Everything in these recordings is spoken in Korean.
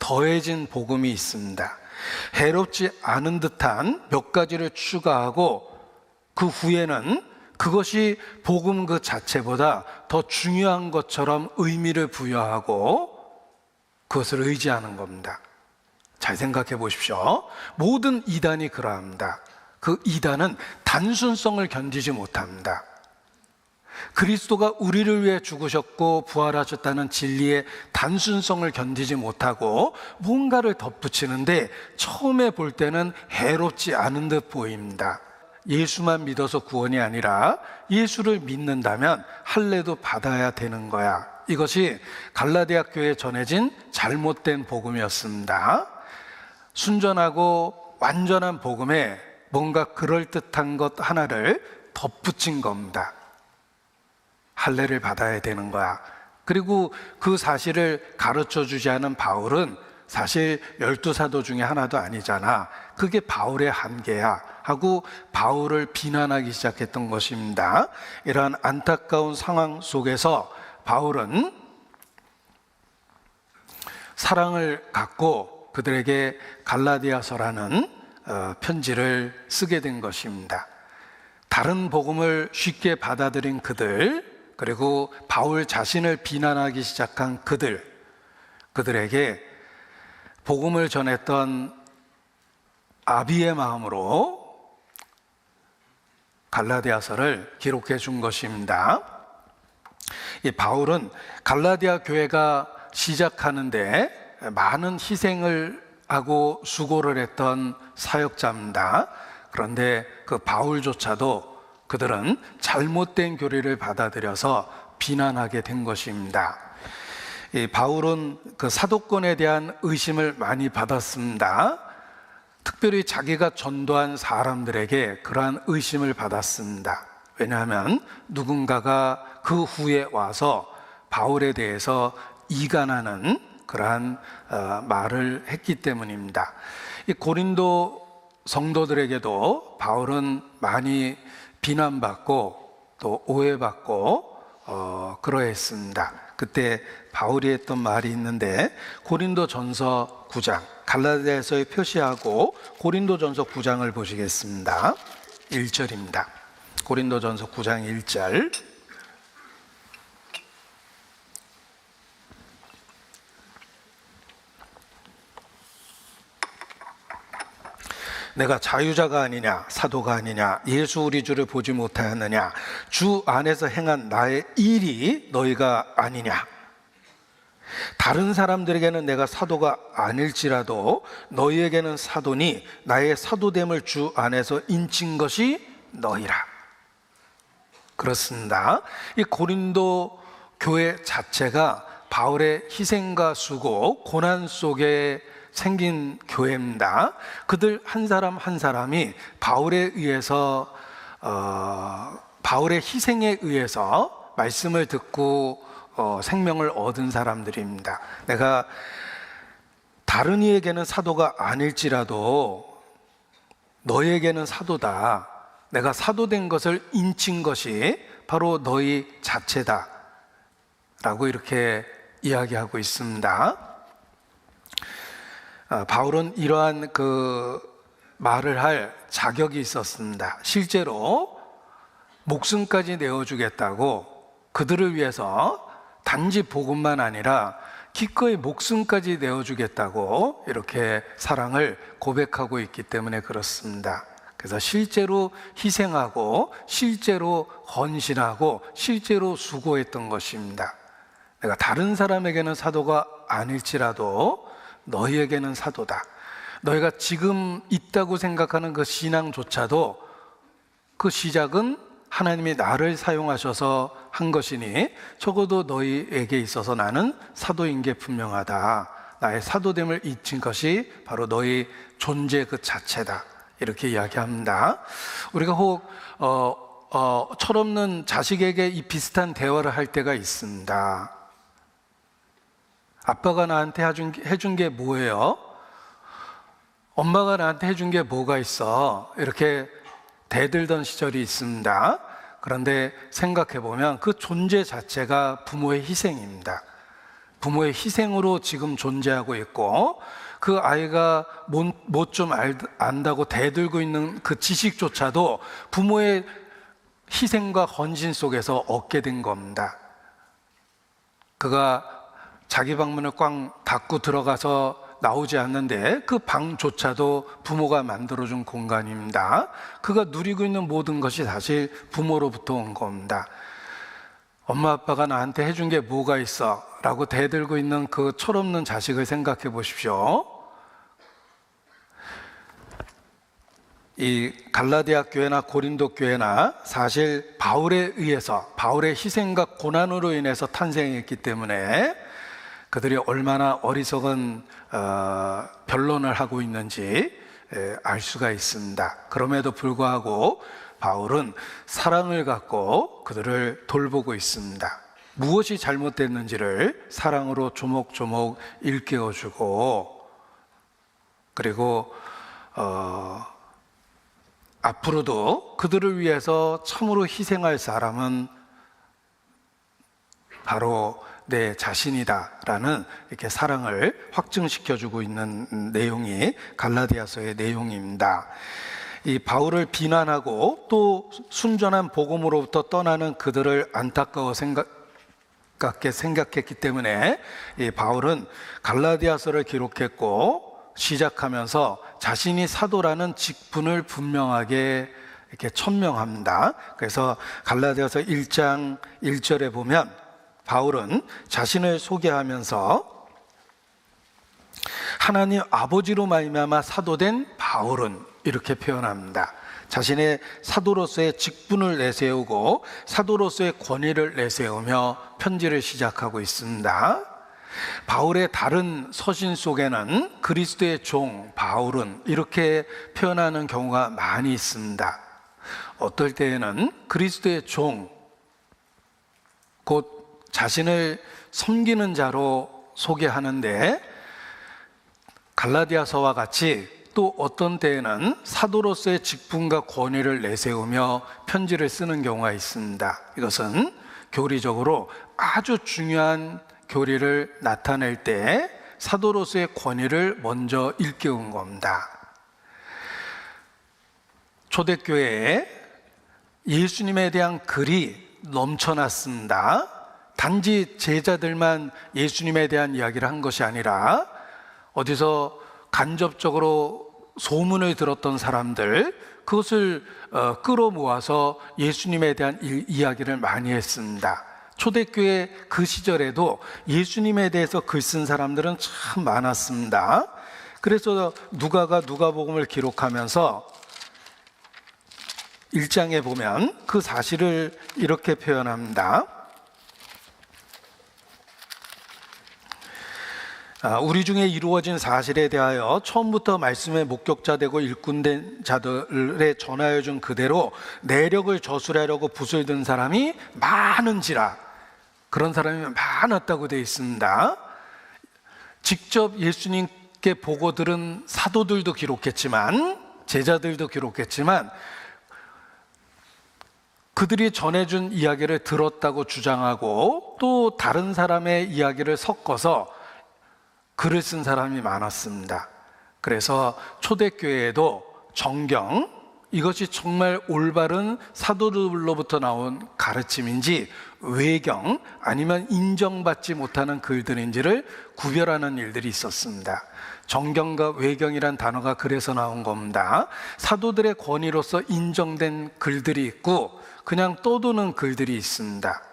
더해진 복음이 있습니다. 해롭지 않은 듯한 몇 가지를 추가하고 그 후에는 그것이 복음 그 자체보다 더 중요한 것처럼 의미를 부여하고 그것을 의지하는 겁니다. 잘 생각해 보십시오. 모든 이단이 그러합니다. 그 이단은 단순성을 견디지 못합니다. 그리스도가 우리를 위해 죽으셨고 부활하셨다는 진리의 단순성을 견디지 못하고 뭔가를 덧붙이는데 처음에 볼 때는 해롭지 않은 듯 보입니다. 예수만 믿어서 구원이 아니라 예수를 믿는다면 할례도 받아야 되는 거야. 이것이 갈라디아 교회에 전해진 잘못된 복음이었습니다. 순전하고 완전한 복음에 뭔가 그럴듯한 것 하나를 덧붙인 겁니다. 할례를 받아야 되는 거야. 그리고 그 사실을 가르쳐 주지 않은 바울은 사실 12사도 중에 하나도 아니잖아. 그게 바울의 한계야 하고 바울을 비난하기 시작했던 것입니다. 이러한 안타까운 상황 속에서 바울은 사랑을 갖고 그들에게 갈라디아서라는 편지를 쓰게 된 것입니다. 다른 복음을 쉽게 받아들인 그들, 그리고 바울 자신을 비난하기 시작한 그들에게 복음을 전했던 아비의 마음으로 갈라디아서를 기록해 준 것입니다. 이 바울은 갈라디아 교회가 시작하는데 많은 희생을 하고 수고를 했던 사역자입니다. 그런데 그 바울조차도 그들은 잘못된 교리를 받아들여서 비난하게 된 것입니다. 이 바울은 그 사도권에 대한 의심을 많이 받았습니다. 특별히 자기가 전도한 사람들에게 그러한 의심을 받았습니다. 왜냐하면 누군가가 그 후에 와서 바울에 대해서 이간하는 그러한 말을 했기 때문입니다. 이 고린도 성도들에게도 바울은 많이 비난받고 또 오해받고 그러했습니다. 그때 바울이 했던 말이 있는데 고린도전서 9장, 갈라디아서에 표시하고 고린도전서 9장을 보시겠습니다. 1절입니다. 고린도전서 9장 1절. 내가 자유자가 아니냐, 사도가 아니냐, 예수 우리 주를 보지 못하였느냐, 주 안에서 행한 나의 일이 너희가 아니냐. 다른 사람들에게는 내가 사도가 아닐지라도 너희에게는 사도니 나의 사도됨을 주 안에서 인친 것이 너희라. 그렇습니다. 이 고린도 교회 자체가 바울의 희생과 수고, 고난 속에 생긴 교회입니다. 그들 한 사람 한 사람이 바울에 의해서 바울의 희생에 의해서 말씀을 듣고 생명을 얻은 사람들입니다. 내가 다른 이에게는 사도가 아닐지라도 너희에게는 사도다. 내가 사도된 것을 인친 것이 바로 너희 자체다 라고 이렇게 이야기하고 있습니다. 바울은 이러한 그 말을 할 자격이 있었습니다. 실제로 목숨까지 내어주겠다고 그들을 위해서 단지 복음만 아니라 기꺼이 목숨까지 내어주겠다고 이렇게 사랑을 고백하고 있기 때문에 그렇습니다. 그래서 실제로 희생하고 실제로 헌신하고 실제로 수고했던 것입니다. 내가 다른 사람에게는 사도가 아닐지라도 너희에게는 사도다. 너희가 지금 있다고 생각하는 그 신앙조차도 그 시작은 하나님이 나를 사용하셔서 한 것이니 적어도 너희에게 있어서 나는 사도인 게 분명하다. 나의 사도됨을 잊힌 것이 바로 너희 존재 그 자체다. 이렇게 이야기합니다. 우리가 혹 철없는 자식에게 이 비슷한 대화를 할 때가 있습니다. 아빠가 나한테 해준 게 뭐예요? 엄마가 나한테 해준 게 뭐가 있어? 이렇게 대들던 시절이 있습니다. 그런데 생각해 보면 그 존재 자체가 부모의 희생입니다. 부모의 희생으로 지금 존재하고 있고, 그 아이가 못 좀 안다고 대들고 있는 그 지식조차도 부모의 희생과 헌신 속에서 얻게 된 겁니다. 그가 자기 방문을 꽝 닫고 들어가서 나오지 않는데 그 방조차도 부모가 만들어준 공간입니다. 그가 누리고 있는 모든 것이 사실 부모로부터 온 겁니다. 엄마 아빠가 나한테 해준 게 뭐가 있어? 라고 대들고 있는 그 철없는 자식을 생각해 보십시오. 이 갈라디아 교회나 고린도 교회나 사실 바울에 의해서, 바울의 희생과 고난으로 인해서 탄생했기 때문에 그들이 얼마나 어리석은 변론을 하고 있는지 알 수가 있습니다. 그럼에도 불구하고 바울은 사랑을 갖고 그들을 돌보고 있습니다. 무엇이 잘못됐는지를 사랑으로 조목조목 일깨워주고, 그리고 앞으로도 그들을 위해서 참으로 희생할 사람은 바로 내 자신이다라는 이렇게 사랑을 확증시켜주고 있는 내용이 갈라디아서의 내용입니다. 이 바울을 비난하고 또 순전한 복음으로부터 떠나는 그들을 안타까워 생각했기 때문에 이 바울은 갈라디아서를 기록했고, 시작하면서 자신이 사도라는 직분을 분명하게 이렇게 천명합니다. 그래서 갈라디아서 1장 1절에 보면 바울은 자신을 소개하면서 하나님 아버지로 말미암아 사도된 바울은 이렇게 표현합니다. 자신의 사도로서의 직분을 내세우고 사도로서의 권위를 내세우며 편지를 시작하고 있습니다. 바울의 다른 서신 속에는 그리스도의 종 바울은 이렇게 표현하는 경우가 많이 있습니다. 어떨 때에는 그리스도의 종, 곧 자신을 섬기는 자로 소개하는데, 갈라디아서와 같이 또 어떤 때에는 사도로서의 직분과 권위를 내세우며 편지를 쓰는 경우가 있습니다. 이것은 교리적으로 아주 중요한 교리를 나타낼 때 사도로서의 권위를 먼저 일깨운 겁니다. 초대교회에 예수님에 대한 글이 넘쳐났습니다. 단지 제자들만 예수님에 대한 이야기를 한 것이 아니라 어디서 간접적으로 소문을 들었던 사람들, 그것을 끌어모아서 예수님에 대한 이야기를 많이 했습니다. 초대교회 그 시절에도 예수님에 대해서 글 쓴 사람들은 참 많았습니다. 그래서 누가가 누가복음을 기록하면서 1장에 보면 그 사실을 이렇게 표현합니다. 우리 중에 이루어진 사실에 대하여 처음부터 말씀의 목격자 되고 일꾼된 자들에 전하여 준 그대로 내력을 저술하려고 붓을 든 사람이 많은지라. 그런 사람이 많았다고 되어 있습니다. 직접 예수님께 보고 들은 사도들도 기록했지만, 제자들도 기록했지만, 그들이 전해준 이야기를 들었다고 주장하고 또 다른 사람의 이야기를 섞어서 글을 쓴 사람이 많았습니다. 그래서 초대교회에도 정경, 이것이 정말 올바른 사도들로부터 나온 가르침인지 외경, 아니면 인정받지 못하는 글들인지를 구별하는 일들이 있었습니다. 정경과 외경이란 단어가 그래서 나온 겁니다. 사도들의 권위로서 인정된 글들이 있고 그냥 떠도는 글들이 있습니다.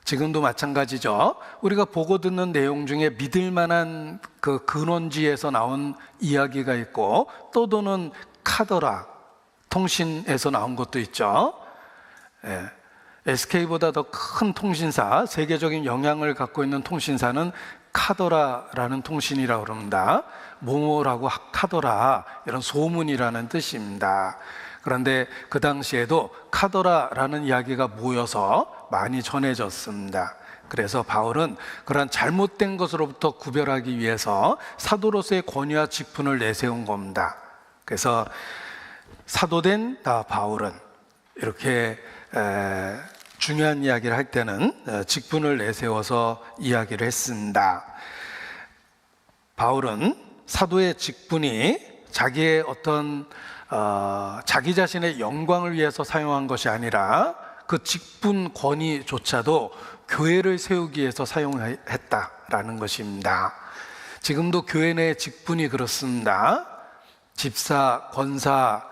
지금도 마찬가지죠. 우리가 보고 듣는 내용 중에 믿을 만한 그 근원지에서 나온 이야기가 있고, 떠도는 카더라 통신에서 나온 것도 있죠. SK보다 더 큰 통신사, 세계적인 영향을 갖고 있는 통신사는 카더라라는 통신이라고 그럽니다. 뭐뭐라고 카더라, 이런 소문이라는 뜻입니다. 그런데 그 당시에도 카더라라는 이야기가 모여서 많이 전해졌습니다. 그래서 바울은 그러한 잘못된 것으로부터 구별하기 위해서 사도로서의 권위와 직분을 내세운 겁니다. 그래서 사도된 나 바울은 이렇게 중요한 이야기를 할 때는 직분을 내세워서 이야기를 했습니다. 바울은 사도의 직분이 자기의 어떤 자기 자신의 영광을 위해서 사용한 것이 아니라 그 직분 권위조차도 교회를 세우기 위해서 사용했다라는 것입니다. 지금도 교회 내 직분이 그렇습니다. 집사, 권사,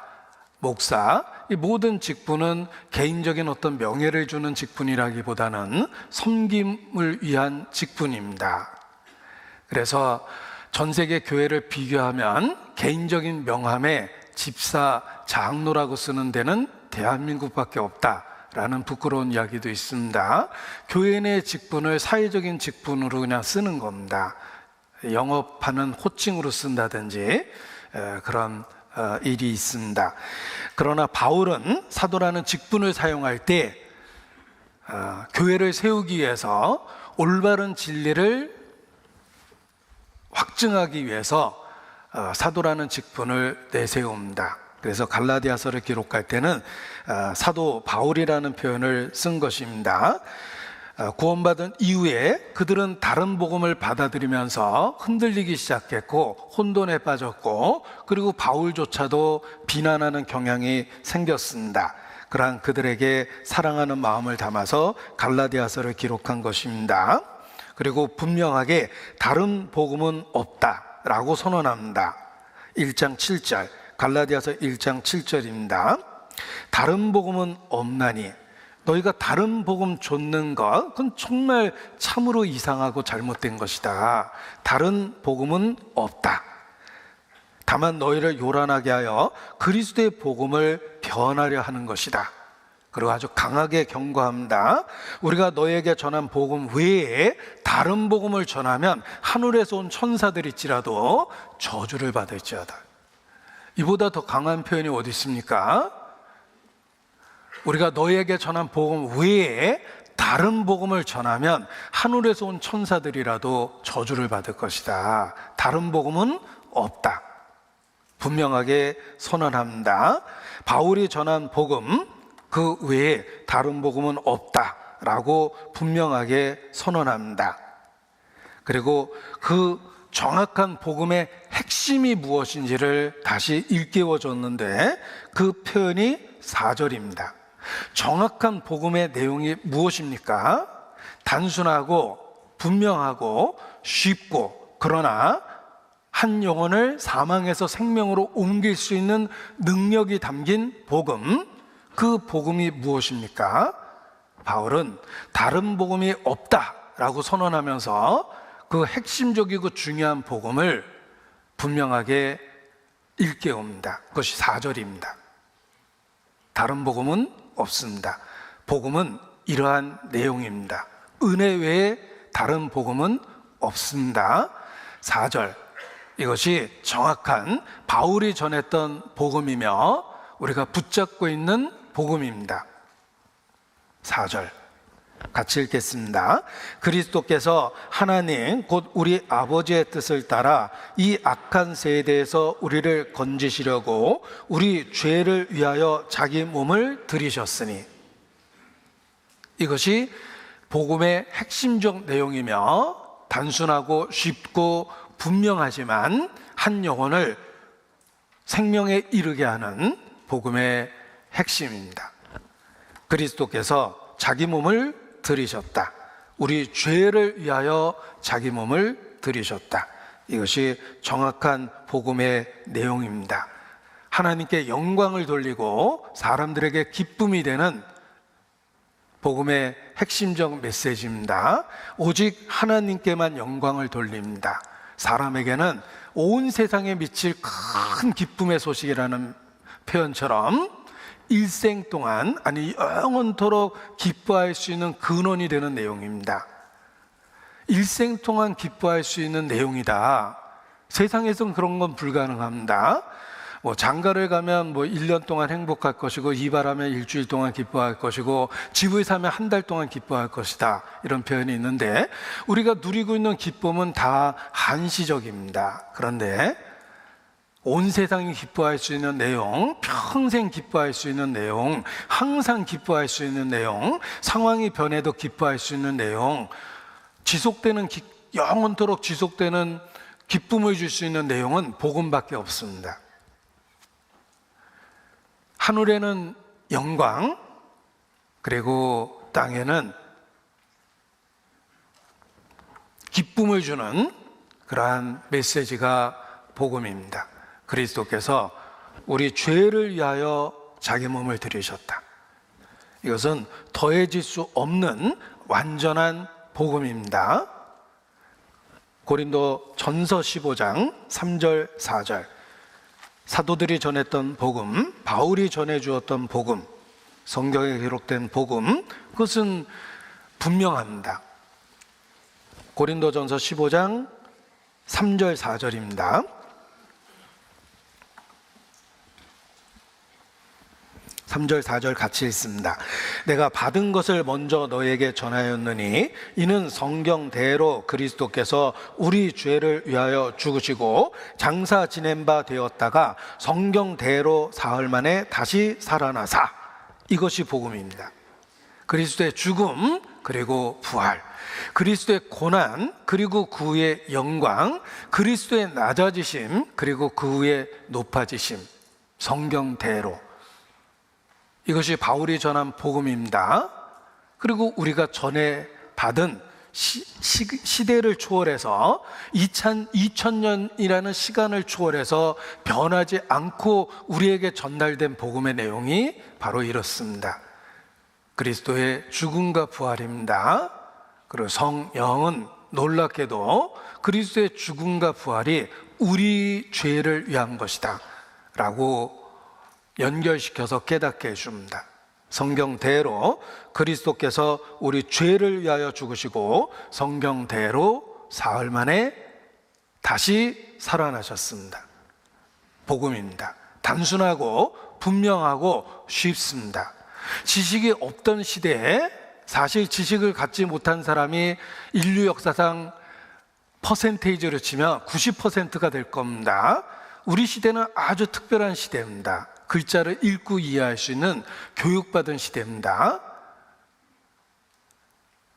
목사, 이 모든 직분은 개인적인 어떤 명예를 주는 직분이라기보다는 섬김을 위한 직분입니다. 그래서 전 세계 교회를 비교하면 개인적인 명함에 집사, 장로라고 쓰는 데는 대한민국밖에 없다라는 부끄러운 이야기도 있습니다. 교회 내 직분을 사회적인 직분으로 그냥 쓰는 겁니다. 영업하는 호칭으로 쓴다든지 그런 일이 있습니다. 그러나 바울은 사도라는 직분을 사용할 때 교회를 세우기 위해서 올바른 진리를 확증하기 위해서 사도라는 직분을 내세웁니다. 그래서 갈라디아서를 기록할 때는 사도 바울이라는 표현을 쓴 것입니다. 구원받은 이후에 그들은 다른 복음을 받아들이면서 흔들리기 시작했고 혼돈에 빠졌고, 그리고 바울조차도 비난하는 경향이 생겼습니다. 그러한 그들에게 사랑하는 마음을 담아서 갈라디아서를 기록한 것입니다. 그리고 분명하게 다른 복음은 없다라고 선언합니다. 1장 7절, 갈라디아서 1장 7절입니다. 다른 복음은 없나니 너희가 다른 복음 좇는 것, 그건 정말 참으로 이상하고 잘못된 것이다. 다른 복음은 없다. 다만 너희를 요란하게 하여 그리스도의 복음을 변하려 하는 것이다. 그리고 아주 강하게 경고합니다. 우리가 너희에게 전한 복음 외에 다른 복음을 전하면 하늘에서 온 천사들일지라도 저주를 받을지어다. 이보다 더 강한 표현이 어디 있습니까? 우리가 너희에게 전한 복음 외에 다른 복음을 전하면 하늘에서 온 천사들이라도 저주를 받을 것이다. 다른 복음은 없다. 분명하게 선언합니다. 바울이 전한 복음 그 외에 다른 복음은 없다라고 분명하게 선언합니다. 그리고 그 정확한 복음의 핵심이 무엇인지를 다시 일깨워 줬는데 그 표현이 4절입니다. 정확한 복음의 내용이 무엇입니까? 단순하고 분명하고 쉽고, 그러나 한 영혼을 사망에서 생명으로 옮길 수 있는 능력이 담긴 복음, 그 복음이 무엇입니까? 바울은 다른 복음이 없다라고 선언하면서 그 핵심적이고 중요한 복음을 분명하게 일깨웁니다. 그것이 4절입니다. 다른 복음은 없습니다. 복음은 이러한 내용입니다. 은혜 외에 다른 복음은 없습니다. 4절, 이것이 정확한 바울이 전했던 복음이며 우리가 붙잡고 있는 복음입니다. 4절 같이 읽겠습니다. 그리스도께서 하나님 곧 우리 아버지의 뜻을 따라 이 악한 세대에서 우리를 건지시려고 우리 죄를 위하여 자기 몸을 들이셨으니. 이것이 복음의 핵심적 내용이며 단순하고 쉽고 분명하지만 한 영혼을 생명에 이르게 하는 복음의 핵심입니다. 그리스도께서 자기 몸을 들이셨다. 우리 죄를 위하여 자기 몸을 들이셨다. 이것이 정확한 복음의 내용입니다. 하나님께 영광을 돌리고 사람들에게 기쁨이 되는 복음의 핵심적 메시지입니다. 오직 하나님께만 영광을 돌립니다. 사람에게는 온 세상에 미칠 큰 기쁨의 소식이라는 표현처럼 일생 동안, 아니 영원토록 기뻐할 수 있는 근원이 되는 내용입니다. 일생 동안 기뻐할 수 있는 내용이다. 세상에선 그런 건 불가능합니다. 장가를 가면 1년 동안 행복할 것이고, 이발하면 일주일 동안 기뻐할 것이고, 집을 사면 한 달 동안 기뻐할 것이다, 이런 표현이 있는데 우리가 누리고 있는 기쁨은 다 한시적입니다. 그런데 온 세상이 기뻐할 수 있는 내용, 평생 기뻐할 수 있는 내용, 항상 기뻐할 수 있는 내용, 상황이 변해도 기뻐할 수 있는 내용, 영원토록 지속되는 기쁨을 줄 수 있는 내용은 복음밖에 없습니다. 하늘에는 영광, 그리고 땅에는 기쁨을 주는 그러한 메시지가 복음입니다. 그리스도께서 우리 죄를 위하여 자기 몸을 들이셨다. 이것은 더해질 수 없는 완전한 복음입니다. 고린도 전서 15장 3절 4절, 사도들이 전했던 복음, 바울이 전해주었던 복음, 성경에 기록된 복음, 그것은 분명합니다. 고린도전서 15장 3절 4절입니다. 3절 4절 같이 읽습니다. 내가 받은 것을 먼저 너에게 전하였느니 이는 성경대로 그리스도께서 우리 죄를 위하여 죽으시고 장사 지낸 바 되었다가 성경대로 사흘 만에 다시 살아나사, 이것이 복음입니다. 그리스도의 죽음 그리고 부활, 그리스도의 고난 그리고 그 후의 영광, 그리스도의 낮아지심 그리고 그 후의 높아지심, 성경대로, 이것이 바울이 전한 복음입니다. 그리고 우리가 전해 받은 시대를 초월해서 2000년이라는 시간을 초월해서 변하지 않고 우리에게 전달된 복음의 내용이 바로 이렇습니다. 그리스도의 죽음과 부활입니다. 그리고 성령은 놀랍게도 그리스도의 죽음과 부활이 우리 죄를 위한 것이다 라고 연결시켜서 깨닫게 해줍니다. 성경대로 그리스도께서 우리 죄를 위하여 죽으시고 성경대로 사흘 만에 다시 살아나셨습니다. 복음입니다. 단순하고 분명하고 쉽습니다. 지식이 없던 시대에 사실 지식을 갖지 못한 사람이 인류 역사상 퍼센테이지로 치면 90%가 될 겁니다. 우리 시대는 아주 특별한 시대입니다. 글자를 읽고 이해할 수 있는 교육받은 시대입니다.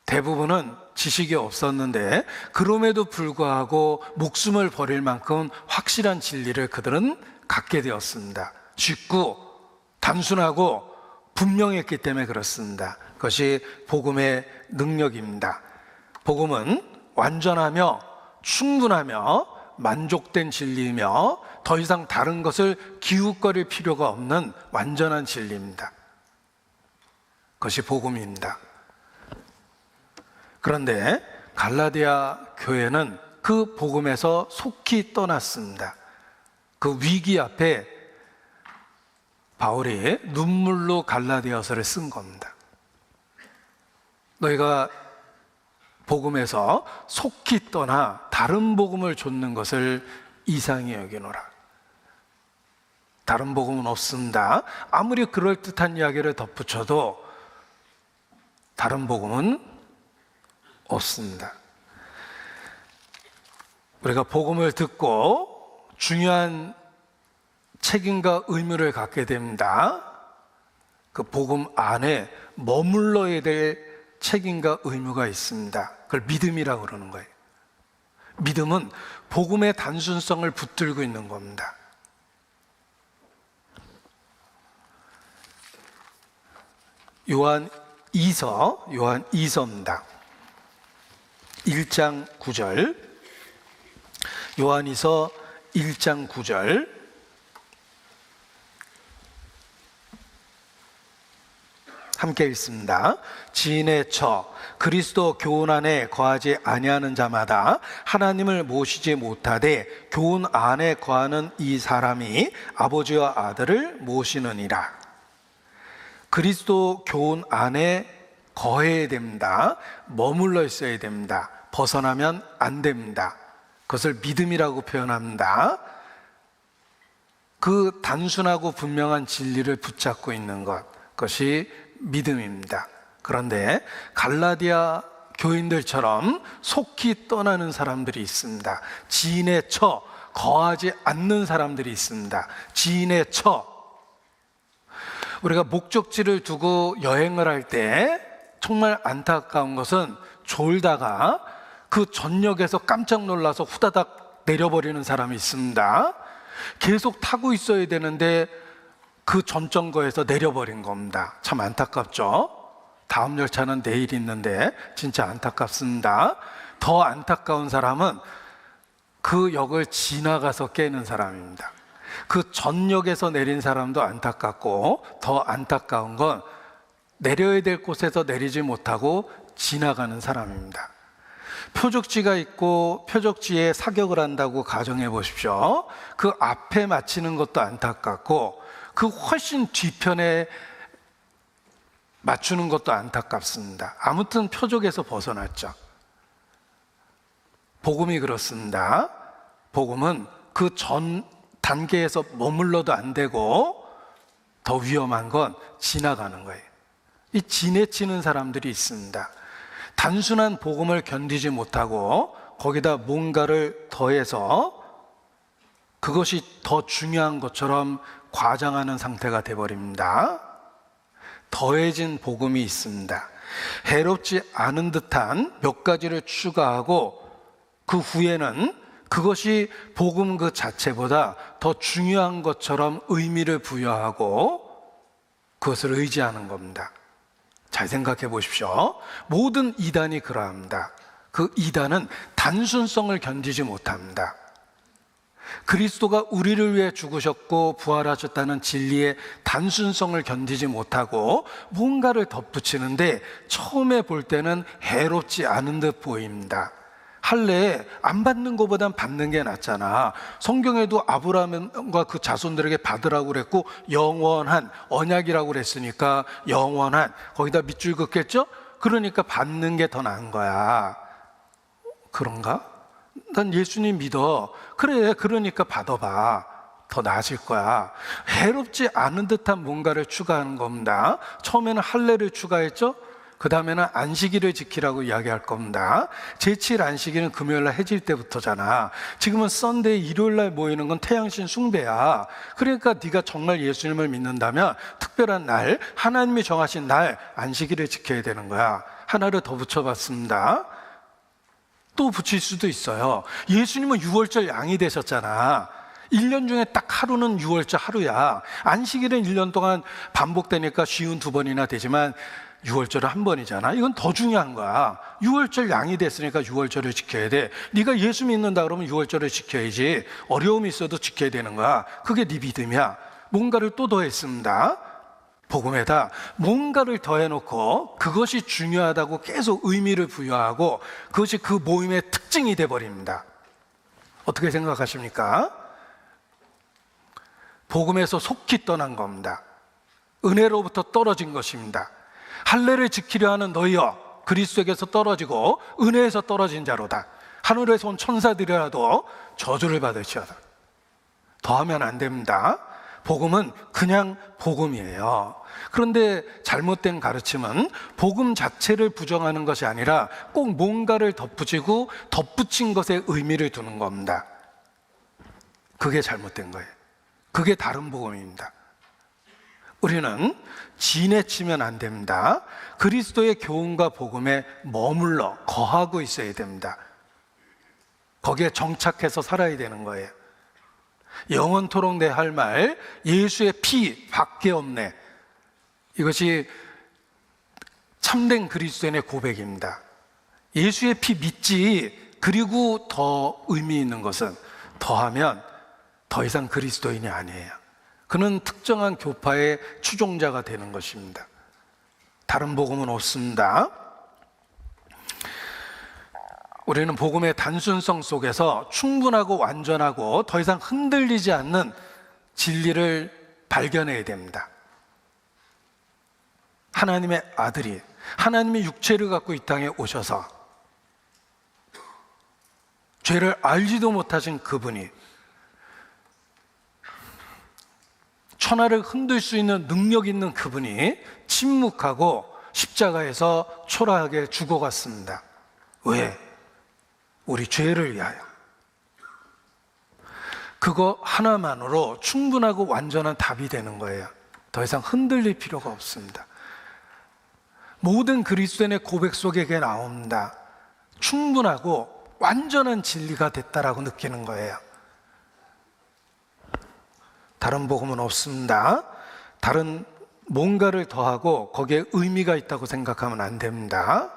대부분은 지식이 없었는데 그럼에도 불구하고 목숨을 버릴 만큼 확실한 진리를 그들은 갖게 되었습니다. 쉽고 단순하고 분명했기 때문에 그렇습니다. 그것이 복음의 능력입니다. 복음은 완전하며 충분하며 만족된 진리이며 더 이상 다른 것을 기웃거릴 필요가 없는 완전한 진리입니다. 그것이 복음입니다. 그런데 갈라디아 교회는 그 복음에서 속히 떠났습니다. 그 위기 앞에 바울이 눈물로 갈라디아서를 쓴 겁니다. 너희가 복음에서 속히 떠나 다른 복음을 좇는 것을 이상히 여기노라. 다른 복음은 없습니다. 아무리 그럴듯한 이야기를 덧붙여도 다른 복음은 없습니다. 우리가 복음을 듣고 중요한 책임과 의무를 갖게 됩니다. 그 복음 안에 머물러야 될 책임과 의무가 있습니다. 그걸 믿음이라고 그러는 거예요. 믿음은 복음의 단순성을 붙들고 있는 겁니다. 요한 2서입니다. 1장 9절. 요한이서 1장 9절. 함께 읽습니다. 지인의 처 그리스도 교훈 안에 거하지 아니하는 자마다 하나님을 모시지 못하되 교훈 안에 거하는 이 사람이 아버지와 아들을 모시느니라. 그리스도 교훈 안에 거해야 됩니다. 머물러 있어야 됩니다. 벗어나면 안 됩니다. 그것을 믿음이라고 표현합니다. 그 단순하고 분명한 진리를 붙잡고 있는 것, 그것이 믿음입니다. 그런데 갈라디아 교인들처럼 속히 떠나는 사람들이 있습니다. 지인의 처, 거하지 않는 사람들이 있습니다. 지인의 처. 우리가 목적지를 두고 여행을 할 때 정말 안타까운 것은 졸다가 그 전역에서 깜짝 놀라서 후다닥 내려버리는 사람이 있습니다. 계속 타고 있어야 되는데 그 전점거에서 내려버린 겁니다. 참 안타깝죠? 다음 열차는 내일 있는데 진짜 안타깝습니다. 더 안타까운 사람은 그 역을 지나가서 깨는 사람입니다. 그 전역에서 내린 사람도 안타깝고, 더 안타까운 건 내려야 될 곳에서 내리지 못하고 지나가는 사람입니다. 표적지가 있고 표적지에 사격을 한다고 가정해 보십시오. 그 앞에 맞히는 것도 안타깝고 그 훨씬 뒤편에 맞추는 것도 안타깝습니다. 아무튼 표적에서 벗어났죠. 복음이 그렇습니다. 복음은 그 전 단계에서 머물러도 안 되고 더 위험한 건 지나가는 거예요. 이 지내치는 사람들이 있습니다. 단순한 복음을 견디지 못하고 거기다 뭔가를 더해서 그것이 더 중요한 것처럼 과장하는 상태가 되어버립니다. 더해진 복음이 있습니다. 해롭지 않은 듯한 몇 가지를 추가하고 그 후에는 그것이 복음 그 자체보다 더 중요한 것처럼 의미를 부여하고 그것을 의지하는 겁니다. 잘 생각해 보십시오. 모든 이단이 그러합니다. 그 이단은 단순성을 견디지 못합니다. 그리스도가 우리를 위해 죽으셨고 부활하셨다는 진리의 단순성을 견디지 못하고 뭔가를 덧붙이는데 처음에 볼 때는 해롭지 않은 듯 보입니다. 할례 안 받는 것보단 받는 게 낫잖아. 성경에도 아브라함과 그 자손들에게 받으라고 그랬고 영원한 언약이라고 그랬으니까 영원한, 거기다 밑줄 긋겠죠? 그러니까 받는 게 더 나은 거야. 그런가? 난 예수님 믿어. 그래, 그러니까 받아봐. 더 나아질 거야. 해롭지 않은 듯한 뭔가를 추가하는 겁니다. 처음에는 할례를 추가했죠? 그 다음에는 안식일을 지키라고 이야기할 겁니다. 제7 안식일은 금요일날 해질 때부터잖아. 지금은 썬데이 일요일날 모이는 건 태양신 숭배야. 그러니까 네가 정말 예수님을 믿는다면 특별한 날, 하나님이 정하신 날 안식일을 지켜야 되는 거야. 하나를 더 붙여봤습니다. 또 붙일 수도 있어요. 예수님은 6월절 양이 되셨잖아. 1년 중에 딱 하루는 6월절 하루야. 안식일은 1년 동안 반복되니까 52번이나 되지만 6월절은 한 번이잖아. 이건 더 중요한 거야. 6월절 양이 됐으니까 6월절을 지켜야 돼. 네가 예수 믿는다 그러면 6월절을 지켜야지. 어려움이 있어도 지켜야 되는 거야. 그게 네 믿음이야. 뭔가를 또 더했습니다. 복음에다 뭔가를 더해놓고 그것이 중요하다고 계속 의미를 부여하고 그것이 그 모임의 특징이 돼버립니다. 어떻게 생각하십니까? 복음에서 속히 떠난 겁니다. 은혜로부터 떨어진 것입니다. 할례를 지키려 하는 너희여, 그리스도에게서 떨어지고 은혜에서 떨어진 자로다. 하늘에서 온 천사들이라도 저주를 받으시어다. 더하면 안 됩니다. 복음은 그냥 복음이에요. 그런데 잘못된 가르침은 복음 자체를 부정하는 것이 아니라 꼭 뭔가를 덧붙이고 덧붙인 것에 의미를 두는 겁니다. 그게 잘못된 거예요. 그게 다른 복음입니다. 우리는 지내치면 안 됩니다. 그리스도의 교훈과 복음에 머물러 거하고 있어야 됩니다. 거기에 정착해서 살아야 되는 거예요. 영원토록 내 할 말 예수의 피 밖에 없네. 이것이 참된 그리스도인의 고백입니다. 예수의 피 믿지. 그리고 더 의미 있는 것은 더하면 더 이상 그리스도인이 아니에요. 그는 특정한 교파의 추종자가 되는 것입니다. 다른 복음은 없습니다. 우리는 복음의 단순성 속에서 충분하고 완전하고 더 이상 흔들리지 않는 진리를 발견해야 됩니다. 하나님의 아들이, 하나님의 육체를 갖고 이 땅에 오셔서 죄를 알지도 못하신 그분이 천하를 흔들 수 있는 능력 있는 그분이 침묵하고 십자가에서 초라하게 죽어갔습니다. 왜? 우리 죄를 위하여. 그거 하나만으로 충분하고 완전한 답이 되는 거예요. 더 이상 흔들릴 필요가 없습니다. 모든 그리스도인의 고백 속에 그게 나옵니다. 충분하고 완전한 진리가 됐다라고 느끼는 거예요. 다른 복음은 없습니다. 다른 뭔가를 더하고 거기에 의미가 있다고 생각하면 안 됩니다.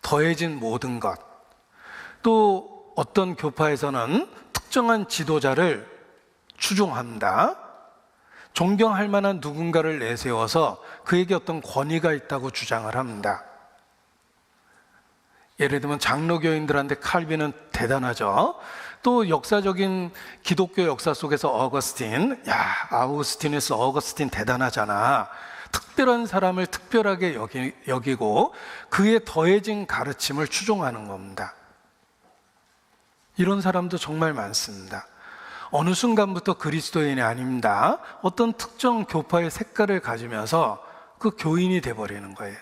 더해진 모든 것. 또 어떤 교파에서는 특정한 지도자를 추종합니다. 존경할 만한 누군가를 내세워서 그에게 어떤 권위가 있다고 주장을 합니다. 예를 들면 장로교인들한테 칼빈은 대단하죠. 또 역사적인 기독교 역사 속에서 어거스틴, 아우구스티누스 어거스틴 대단하잖아. 특별한 사람을 특별하게 여기고 그에 더해진 가르침을 추종하는 겁니다. 이런 사람도 정말 많습니다. 어느 순간부터 그리스도인이 아닙니다. 어떤 특정 교파의 색깔을 가지면서 그 교인이 돼버리는 거예요.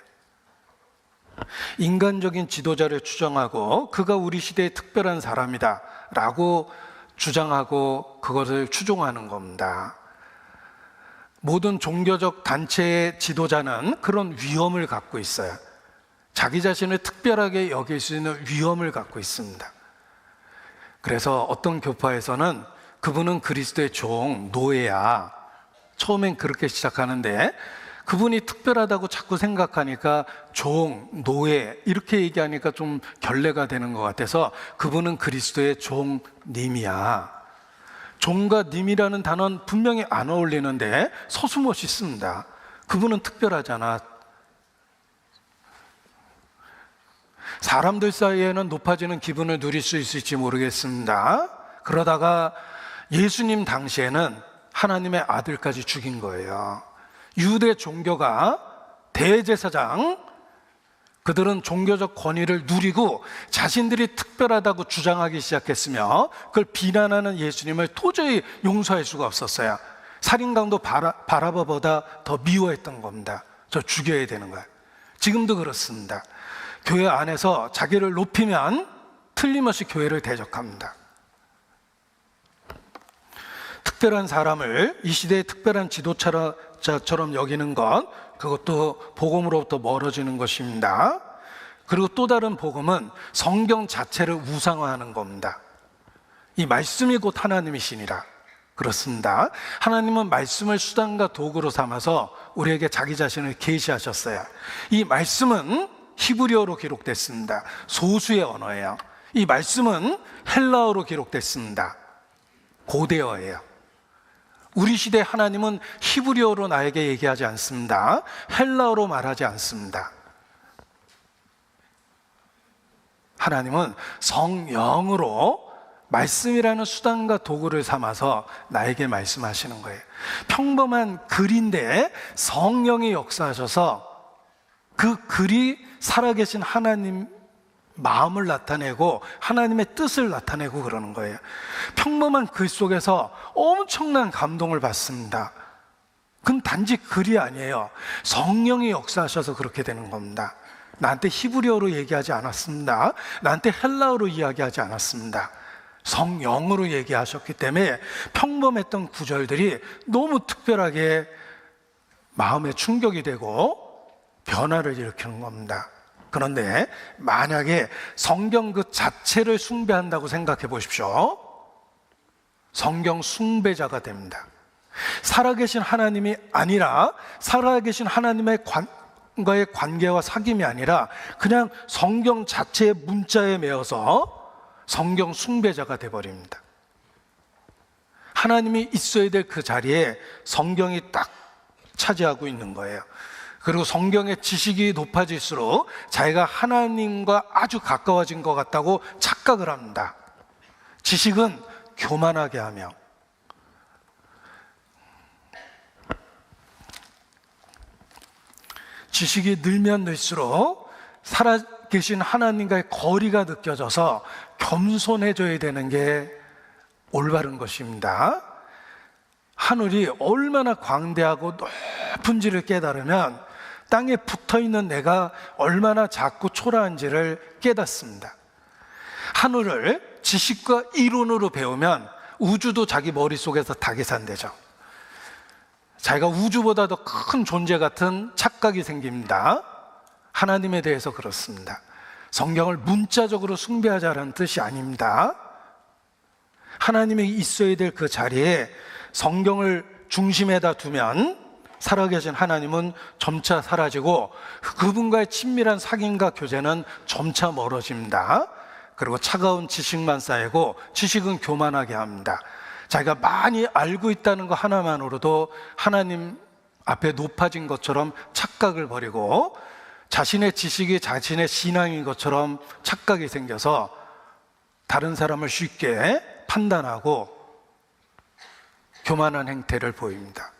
인간적인 지도자를 추정하고 그가 우리 시대의 특별한 사람이다 라고 주장하고 그것을 추종하는 겁니다. 모든 종교적 단체의 지도자는 그런 위엄을 갖고 있어요. 자기 자신을 특별하게 여길 수 있는 위엄을 갖고 있습니다. 그래서 어떤 교파에서는 그분은 그리스도의 종, 노예야. 처음엔 그렇게 시작하는데 그분이 특별하다고 자꾸 생각하니까 종, 노예 이렇게 얘기하니까 좀 결례가 되는 것 같아서 그분은 그리스도의 종님이야. 종과 님이라는 단어는 분명히 안 어울리는데 서슴없이 씁니다. 그분은 특별하잖아. 사람들 사이에는 높아지는 기분을 누릴 수 있을지 모르겠습니다. 그러다가 예수님 당시에는 하나님의 아들까지 죽인 거예요. 유대 종교가 대제사장, 그들은 종교적 권위를 누리고 자신들이 특별하다고 주장하기 시작했으며 그걸 비난하는 예수님을 도저히 용서할 수가 없었어요. 살인강도 바라바보다 더 미워했던 겁니다. 저 죽여야 되는 거예요. 지금도 그렇습니다. 교회 안에서 자기를 높이면 틀림없이 교회를 대적합니다. 특별한 사람을 이 시대의 특별한 지도자처럼 여기는 것, 그것도 복음으로부터 멀어지는 것입니다. 그리고 또 다른 복음은 성경 자체를 우상화하는 겁니다. 이 말씀이 곧 하나님이시니라. 그렇습니다. 하나님은 말씀을 수단과 도구로 삼아서 우리에게 자기 자신을 계시하셨어요. 이 말씀은 히브리어로 기록됐습니다. 소수의 언어예요. 이 말씀은 헬라어로 기록됐습니다. 고대어예요. 우리 시대 하나님은 히브리어로 나에게 얘기하지 않습니다. 헬라어로 말하지 않습니다. 하나님은 성령으로 말씀이라는 수단과 도구를 삼아서 나에게 말씀하시는 거예요. 평범한 글인데 성령이 역사하셔서 그 글이 살아계신 하나님 마음을 나타내고 하나님의 뜻을 나타내고 그러는 거예요. 평범한 글 속에서 엄청난 감동을 받습니다. 그건 단지 글이 아니에요. 성령이 역사하셔서 그렇게 되는 겁니다. 나한테 히브리어로 얘기하지 않았습니다. 나한테 헬라어로 이야기하지 않았습니다. 성령으로 얘기하셨기 때문에 평범했던 구절들이 너무 특별하게 마음에 충격이 되고 변화를 일으키는 겁니다. 그런데 만약에 성경 그 자체를 숭배한다고 생각해 보십시오. 성경 숭배자가 됩니다. 살아계신 하나님이 아니라 살아계신 하나님의 과의 관계와 사귐이 아니라 그냥 성경 자체의 문자에 매어서 성경 숭배자가 돼버립니다. 하나님이 있어야 될 그 자리에 성경이 딱 차지하고 있는 거예요. 그리고 성경의 지식이 높아질수록 자기가 하나님과 아주 가까워진 것 같다고 착각을 합니다. 지식은 교만하게 하며 지식이 늘면 늘수록 살아계신 하나님과의 거리가 느껴져서 겸손해져야 되는 게 올바른 것입니다. 하늘이 얼마나 광대하고 높은지를 깨달으면 땅에 붙어있는 내가 얼마나 작고 초라한지를 깨닫습니다. 하늘을 지식과 이론으로 배우면 우주도 자기 머릿속에서 다 계산되죠. 자기가 우주보다 더 큰 존재 같은 착각이 생깁니다. 하나님에 대해서 그렇습니다. 성경을 문자적으로 숭배하자라는 뜻이 아닙니다. 하나님이 있어야 될 그 자리에 성경을 중심에다 두면 살아계신 하나님은 점차 사라지고 그분과의 친밀한 사귐과 교제는 점차 멀어집니다. 그리고 차가운 지식만 쌓이고 지식은 교만하게 합니다. 자기가 많이 알고 있다는 거 하나만으로도 하나님 앞에 높아진 것처럼 착각을 버리고 자신의 지식이 자신의 신앙인 것처럼 착각이 생겨서 다른 사람을 쉽게 판단하고 교만한 행태를 보입니다.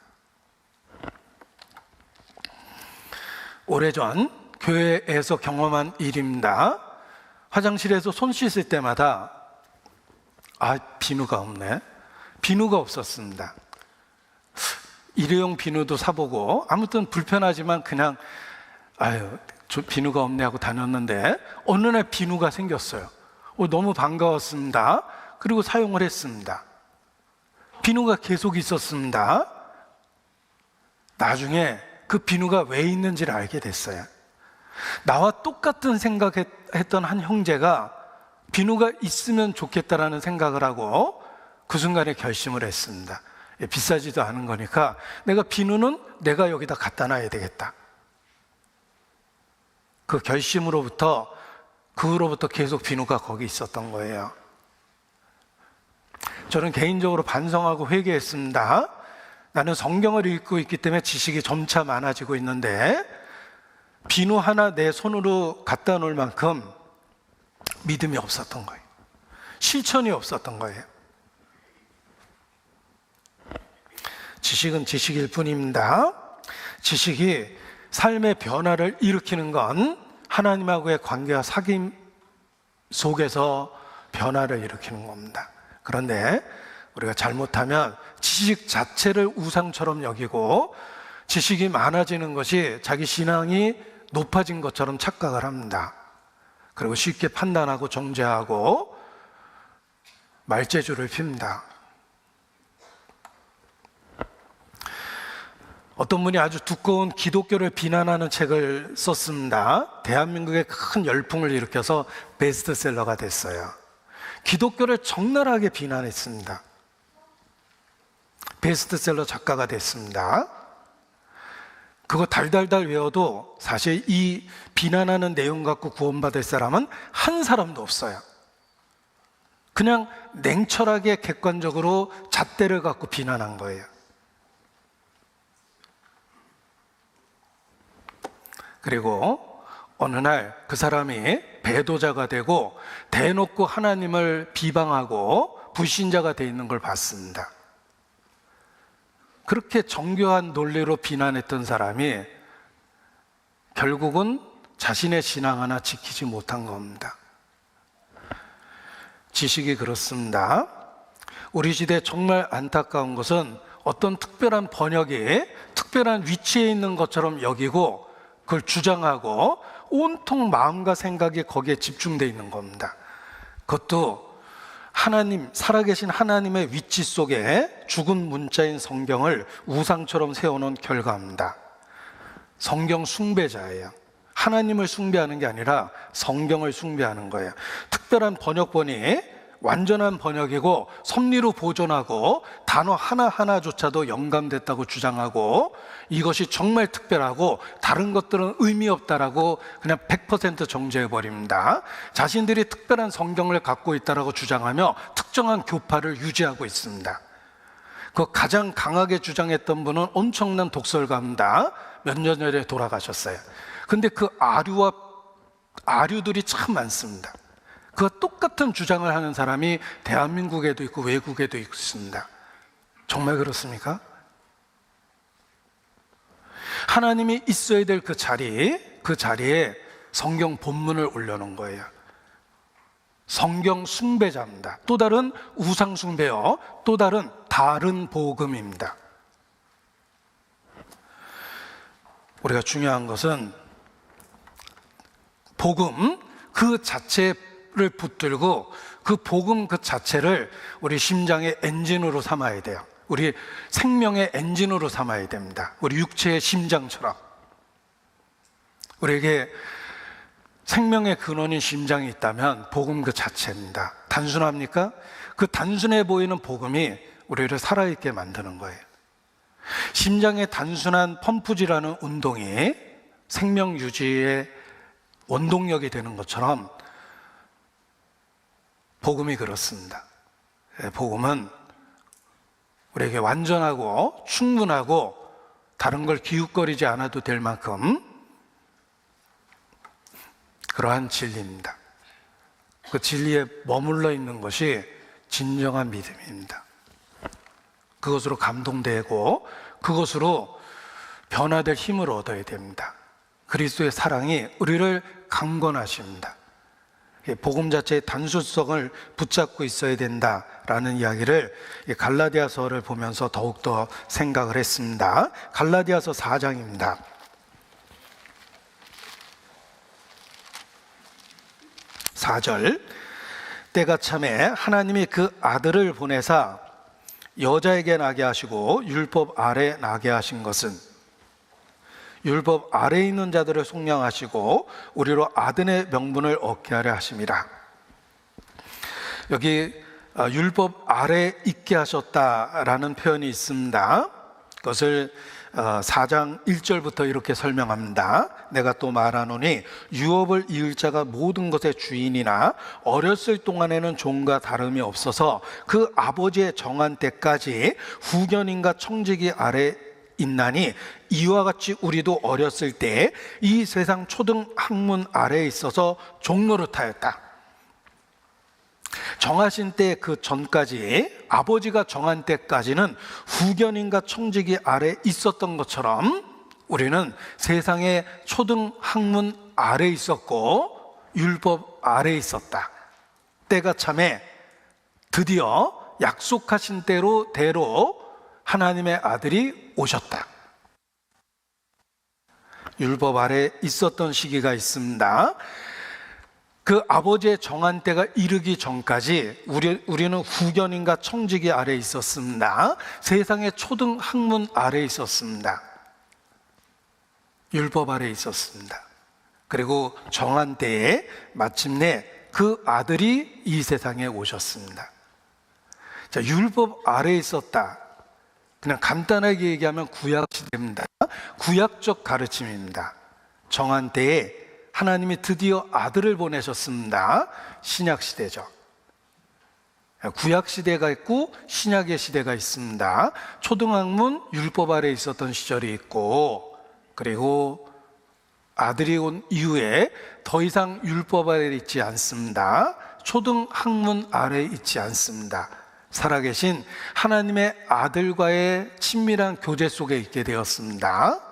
오래전 교회에서 경험한 일입니다. 화장실에서 손 씻을 때마다 비누가 없네. 비누가 없었습니다. 일회용 비누도 사보고 아무튼 불편하지만 그냥 비누가 없네 하고 다녔는데 어느 날 비누가 생겼어요. 너무 반가웠습니다. 그리고 사용을 했습니다. 비누가 계속 있었습니다. 나중에 그 비누가 왜 있는지를 알게 됐어요. 나와 똑같은 생각했던 한 형제가 비누가 있으면 좋겠다라는 생각을 하고 그 순간에 결심을 했습니다. 비싸지도 않은 거니까 내가 비누는 내가 여기다 갖다 놔야 되겠다. 그 결심으로부터 그 후로부터 계속 비누가 거기 있었던 거예요. 저는 개인적으로 반성하고 회개했습니다. 나는 성경을 읽고 있기 때문에 지식이 점차 많아지고 있는데 비누 하나 내 손으로 갖다 놓을 만큼 믿음이 없었던 거예요. 실천이 없었던 거예요. 지식은 지식일 뿐입니다. 지식이 삶의 변화를 일으키는 건 하나님하고의 관계와 사귐 속에서 변화를 일으키는 겁니다. 그런데 우리가 잘못하면 지식 자체를 우상처럼 여기고 지식이 많아지는 것이 자기 신앙이 높아진 것처럼 착각을 합니다. 그리고 쉽게 판단하고 정죄하고 말재주를 핍니다. 어떤 분이 아주 두꺼운 기독교를 비난하는 책을 썼습니다. 대한민국에 큰 열풍을 일으켜서 베스트셀러가 됐어요. 기독교를 적나라하게 비난했습니다. 베스트셀러 작가가 됐습니다. 그거 달달달 외워도 사실 이 비난하는 내용 갖고 구원받을 사람은 한 사람도 없어요. 그냥 냉철하게 객관적으로 잣대를 갖고 비난한 거예요. 그리고 어느 날 그 사람이 배도자가 되고 대놓고 하나님을 비방하고 불신자가 돼 있는 걸 봤습니다. 그렇게 정교한 논리로 비난했던 사람이 결국은 자신의 신앙 하나 지키지 못한 겁니다. 지식이 그렇습니다. 우리 시대에 정말 안타까운 것은 어떤 특별한 번역이 특별한 위치에 있는 것처럼 여기고 그걸 주장하고 온통 마음과 생각이 거기에 집중되어 있는 겁니다. 그것도 하나님, 살아계신 하나님의 위치 속에 죽은 문자인 성경을 우상처럼 세워놓은 결과입니다. 성경 숭배자예요. 하나님을 숭배하는 게 아니라 성경을 숭배하는 거예요. 특별한 번역본이 완전한 번역이고 섭리로 보존하고 단어 하나하나조차도 영감됐다고 주장하고 이것이 정말 특별하고 다른 것들은 의미 없다라고 그냥 100% 정죄해버립니다. 자신들이 특별한 성경을 갖고 있다라고 주장하며 특정한 교파를 유지하고 있습니다. 그 가장 강하게 주장했던 분은 엄청난 독설가입니다. 몇 년 전에 돌아가셨어요. 근데 그 아류들이 참 많습니다. 그 똑같은 주장을 하는 사람이 대한민국에도 있고 외국에도 있습니다. 정말 그렇습니까? 하나님이 있어야 될 그 자리에 성경 본문을 올려놓은 거예요. 성경 숭배자입니다. 또 다른 우상 숭배요, 또 다른 복음입니다. 우리가 중요한 것은 복음 그 자체를 붙들고 그 복음 그 자체를 우리 심장의 엔진으로 삼아야 돼요. 우리 생명의 엔진으로 삼아야 됩니다. 우리 육체의 심장처럼. 우리에게 생명의 근원인 심장이 있다면 복음 그 자체입니다. 단순합니까? 그 단순해 보이는 복음이 우리를 살아있게 만드는 거예요. 심장의 단순한 펌프질하는 운동이 생명 유지의 원동력이 되는 것처럼 복음이 그렇습니다. 복음은 우리에게 완전하고 충분하고 다른 걸 기웃거리지 않아도 될 만큼 그러한 진리입니다. 그 진리에 머물러 있는 것이 진정한 믿음입니다. 그것으로 감동되고 그것으로 변화될 힘을 얻어야 됩니다. 그리스도의 사랑이 우리를 강건하십니다. 복음 자체의 단순성을 붙잡고 있어야 된다라는 이야기를 갈라디아서를 보면서 더욱더 생각을 했습니다. 갈라디아서 4장입니다. 4절, 때가 참에 하나님이 그 아들을 보내사 여자에게 나게 하시고 율법 아래 나게 하신 것은 율법 아래에 있는 자들을 속량하시고 우리로 아들의 명분을 얻게 하려 하심이라. 여기 율법 아래 있게 하셨다라는 표현이 있습니다. 그것을 4장 1절부터 이렇게 설명합니다. 내가 또 말하노니 유업을 이을 자가 모든 것의 주인이나 어렸을 동안에는 종과 다름이 없어서 그 아버지의 정한 때까지 후견인과 청지기 아래 있나니 이와 같이 우리도 어렸을 때 이 세상 초등 학문 아래에 있어서 종노릇하였다. 정하신 때 그 전까지, 아버지가 정한 때까지는 후견인과 청지기 아래 있었던 것처럼 우리는 세상의 초등 학문 아래 있었고 율법 아래 있었다. 때가 참에 드디어 약속하신 대로 하나님의 아들이 오셨다. 율법 아래 있었던 시기가 있습니다. 그 아버지의 정한 때가 이르기 전까지 우리는 후견인과 청지기 아래 있었습니다. 세상의 초등 학문 아래 있었습니다. 율법 아래 있었습니다. 그리고 정한 때에 마침내 그 아들이 이 세상에 오셨습니다. 자, 율법 아래 있었다. 그냥 간단하게 얘기하면 구약 시대입니다. 구약적 가르침입니다. 정한 때에 하나님이 드디어 아들을 보내셨습니다. 신약 시대죠. 구약 시대가 있고 신약의 시대가 있습니다. 초등학문 율법 아래 있었던 시절이 있고, 그리고 아들이 온 이후에 더 이상 율법 아래 있지 않습니다. 초등학문 아래 있지 않습니다. 살아계신 하나님의 아들과의 친밀한 교제 속에 있게 되었습니다.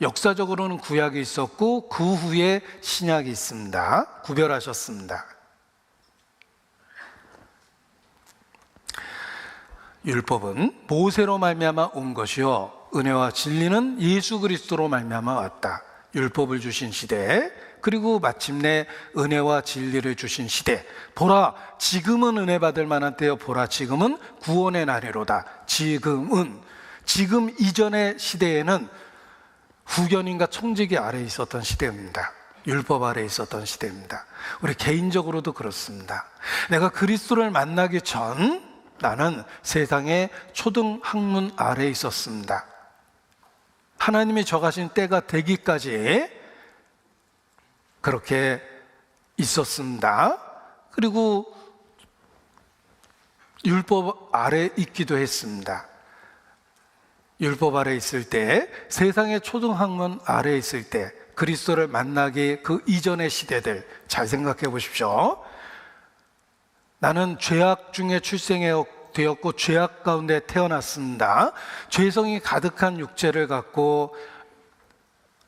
역사적으로는 구약이 있었고 그 후에 신약이 있습니다. 구별하셨습니다. 율법은 모세로 말미암아 온 것이요 은혜와 진리는 예수 그리스도로 말미암아 왔다. 율법을 주신 시대, 그리고 마침내 은혜와 진리를 주신 시대. 보라, 지금은 은혜 받을 만한 때요, 보라, 지금은 구원의 날이로다. 지금 이전의 시대에는 후견인과 청지기 아래에 있었던 시대입니다. 율법 아래에 있었던 시대입니다. 우리 개인적으로도 그렇습니다. 내가 그리스도를 만나기 전 나는 세상의 초등학문 아래에 있었습니다. 하나님이 정하신 때가 되기까지 그렇게 있었습니다. 그리고 율법 아래 있기도 했습니다. 율법 아래 있을 때, 세상의 초등학문 아래 있을 때, 그리스도를 만나기 그 이전의 시대들 잘 생각해 보십시오. 나는 죄악 중에 출생되었고 죄악 가운데 태어났습니다. 죄성이 가득한 육체를 갖고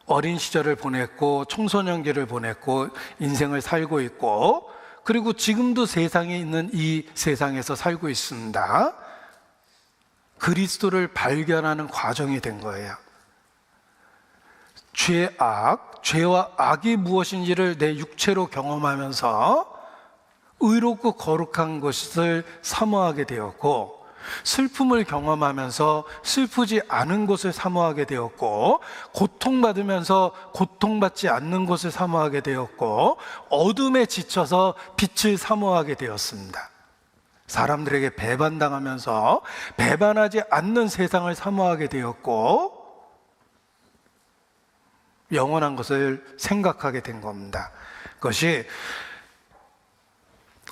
어린 시절을 보냈고 청소년기를 보냈고 인생을 살고 있고, 그리고 지금도 세상에 있는 이 세상에서 살고 있습니다. 그리스도를 발견하는 과정이 된 거예요. 죄와 악이 무엇인지를 내 육체로 경험하면서 의롭고 거룩한 것을 사모하게 되었고, 슬픔을 경험하면서 슬프지 않은 것을 사모하게 되었고, 고통받으면서 고통받지 않는 것을 사모하게 되었고, 어둠에 지쳐서 빛을 사모하게 되었습니다. 사람들에게 배반당하면서 배반하지 않는 세상을 사모하게 되었고, 영원한 것을 생각하게 된 겁니다. 그것이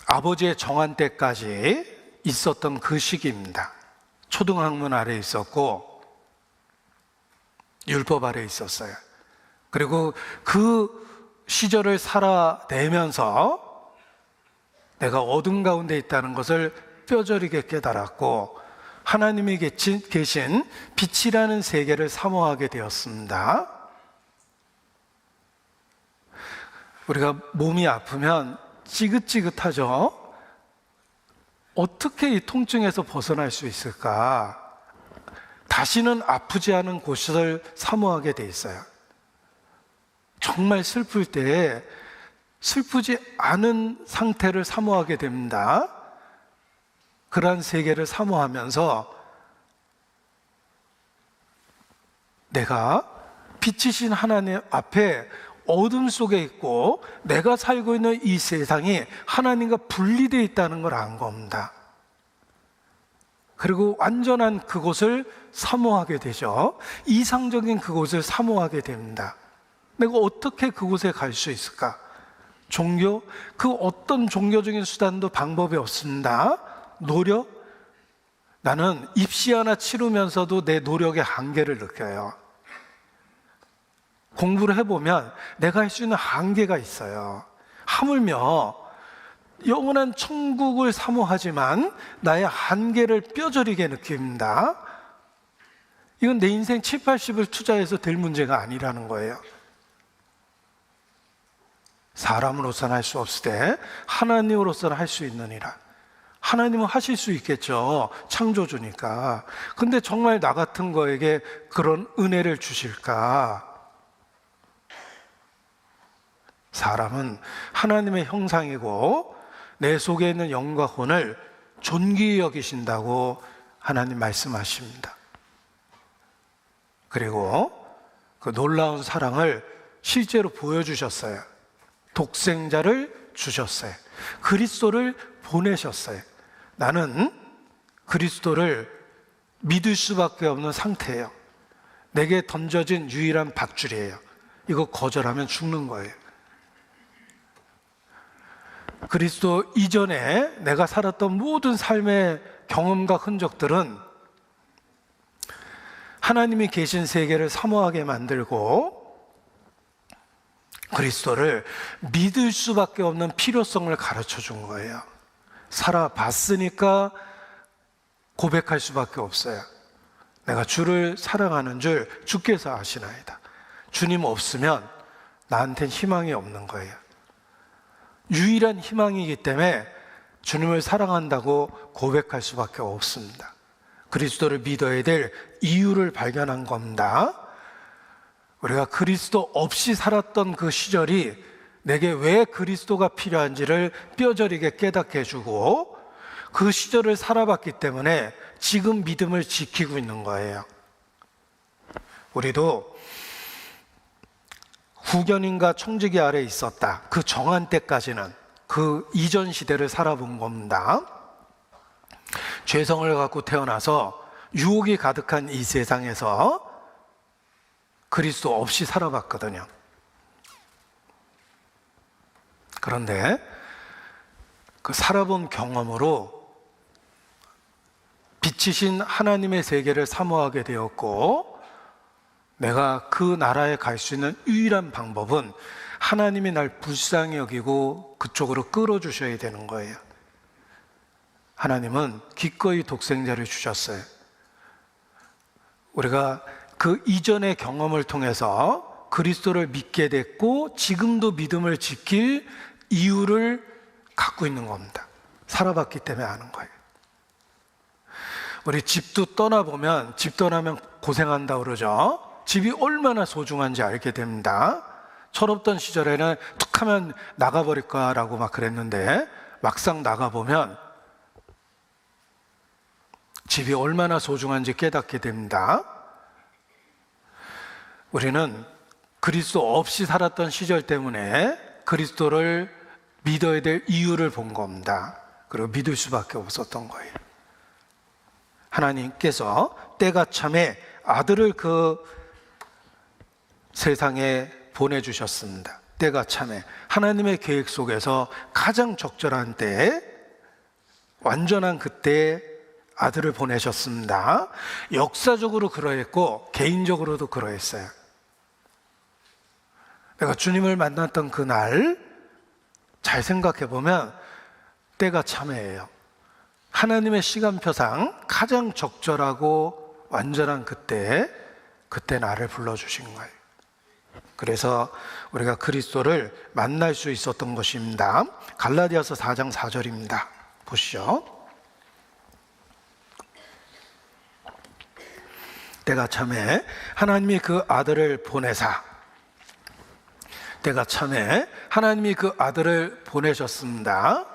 아버지의 정한 때까지 있었던 그 시기입니다. 초등학문 아래 있었고 율법 아래 있었어요. 그리고 그 시절을 살아내면서 내가 어둠 가운데 있다는 것을 뼈저리게 깨달았고, 하나님이 계신 빛이라는 세계를 사모하게 되었습니다. 우리가 몸이 아프면 찌긋찌긋하죠? 어떻게 이 통증에서 벗어날 수 있을까? 다시는 아프지 않은 곳을 사모하게 돼 있어요. 정말 슬플 때 슬프지 않은 상태를 사모하게 됩니다. 그러한 세계를 사모하면서 내가 빛이신 하나님 앞에 어둠 속에 있고 내가 살고 있는 이 세상이 하나님과 분리되어 있다는 걸 안 겁니다. 그리고 완전한 그곳을 사모하게 되죠. 이상적인 그곳을 사모하게 됩니다. 내가 어떻게 그곳에 갈 수 있을까? 종교? 그 어떤 종교적인 수단도 방법이 없습니다. 노력? 나는 입시 하나 치르면서도 내 노력의 한계를 느껴요. 공부를 해보면 내가 할 수 있는 한계가 있어요. 하물며 영원한 천국을 사모하지만 나의 한계를 뼈저리게 느낍니다. 이건 내 인생 7, 80을 투자해서 될 문제가 아니라는 거예요. 사람으로서는 할 수 없을 때 하나님으로서는 할 수 있느니라. 하나님은 하실 수 있겠죠. 창조주니까. 근데 정말 나 같은 거에게 그런 은혜를 주실까? 사람은 하나님의 형상이고 내 속에 있는 영과 혼을 존귀히 여기신다고 하나님 말씀하십니다. 그리고 그 놀라운 사랑을 실제로 보여주셨어요. 독생자를 주셨어요. 그리스도를 보내셨어요. 나는 그리스도를 믿을 수밖에 없는 상태예요. 내게 던져진 유일한 밧줄이에요. 이거 거절하면 죽는 거예요. 그리스도 이전에 내가 살았던 모든 삶의 경험과 흔적들은 하나님이 계신 세계를 사모하게 만들고 그리스도를 믿을 수밖에 없는 필요성을 가르쳐 준 거예요. 살아봤으니까 고백할 수밖에 없어요. 내가 주를 사랑하는 줄 주께서 아시나이다. 주님 없으면 나한텐 희망이 없는 거예요. 유일한 희망이기 때문에 주님을 사랑한다고 고백할 수밖에 없습니다. 그리스도를 믿어야 될 이유를 발견한 겁니다. 우리가 그리스도 없이 살았던 그 시절이 내게 왜 그리스도가 필요한지를 뼈저리게 깨닫게 해주고 그 시절을 살아봤기 때문에 지금 믿음을 지키고 있는 거예요. 우리도 후견인과 청지기 아래 있었다. 그 정한 때까지는 그 이전 시대를 살아본 겁니다. 죄성을 갖고 태어나서 유혹이 가득한 이 세상에서 그리스도 없이 살아봤거든요. 그런데 그 살아본 경험으로 빛이신 하나님의 세계를 사모하게 되었고 내가 그 나라에 갈 수 있는 유일한 방법은 하나님이 날 불쌍히 여기고 그쪽으로 끌어주셔야 되는 거예요. 하나님은 기꺼이 독생자를 주셨어요. 우리가 그 이전의 경험을 통해서 그리스도를 믿게 됐고 지금도 믿음을 지킬 이유를 갖고 있는 겁니다. 살아봤기 때문에 아는 거예요. 우리 집도 떠나보면 집 떠나면 고생한다 그러죠. 집이 얼마나 소중한지 알게 됩니다. 철없던 시절에는 툭 하면 나가버릴 거라고 막 그랬는데 막상 나가보면 집이 얼마나 소중한지 깨닫게 됩니다. 우리는 그리스도 없이 살았던 시절 때문에 그리스도를 믿어야 될 이유를 본 겁니다. 그리고 믿을 수밖에 없었던 거예요. 하나님께서 때가 참에 아들을 그 세상에 보내주셨습니다. 때가 참에 하나님의 계획 속에서 가장 적절한 때에, 완전한 그때에 아들을 보내셨습니다. 역사적으로 그러했고 개인적으로도 그러했어요. 내가 주님을 만났던 그날 잘 생각해 보면 때가 참해예요. 하나님의 시간표상 가장 적절하고 완전한 그때 나를 불러주신 거예요. 그래서 우리가 그리스도를 만날 수 있었던 것입니다. 갈라디아서 4장 4절입니다. 보시죠. 때가 참에 하나님이 그 아들을 보내사, 때가 참에 하나님이 그 아들을 보내셨습니다.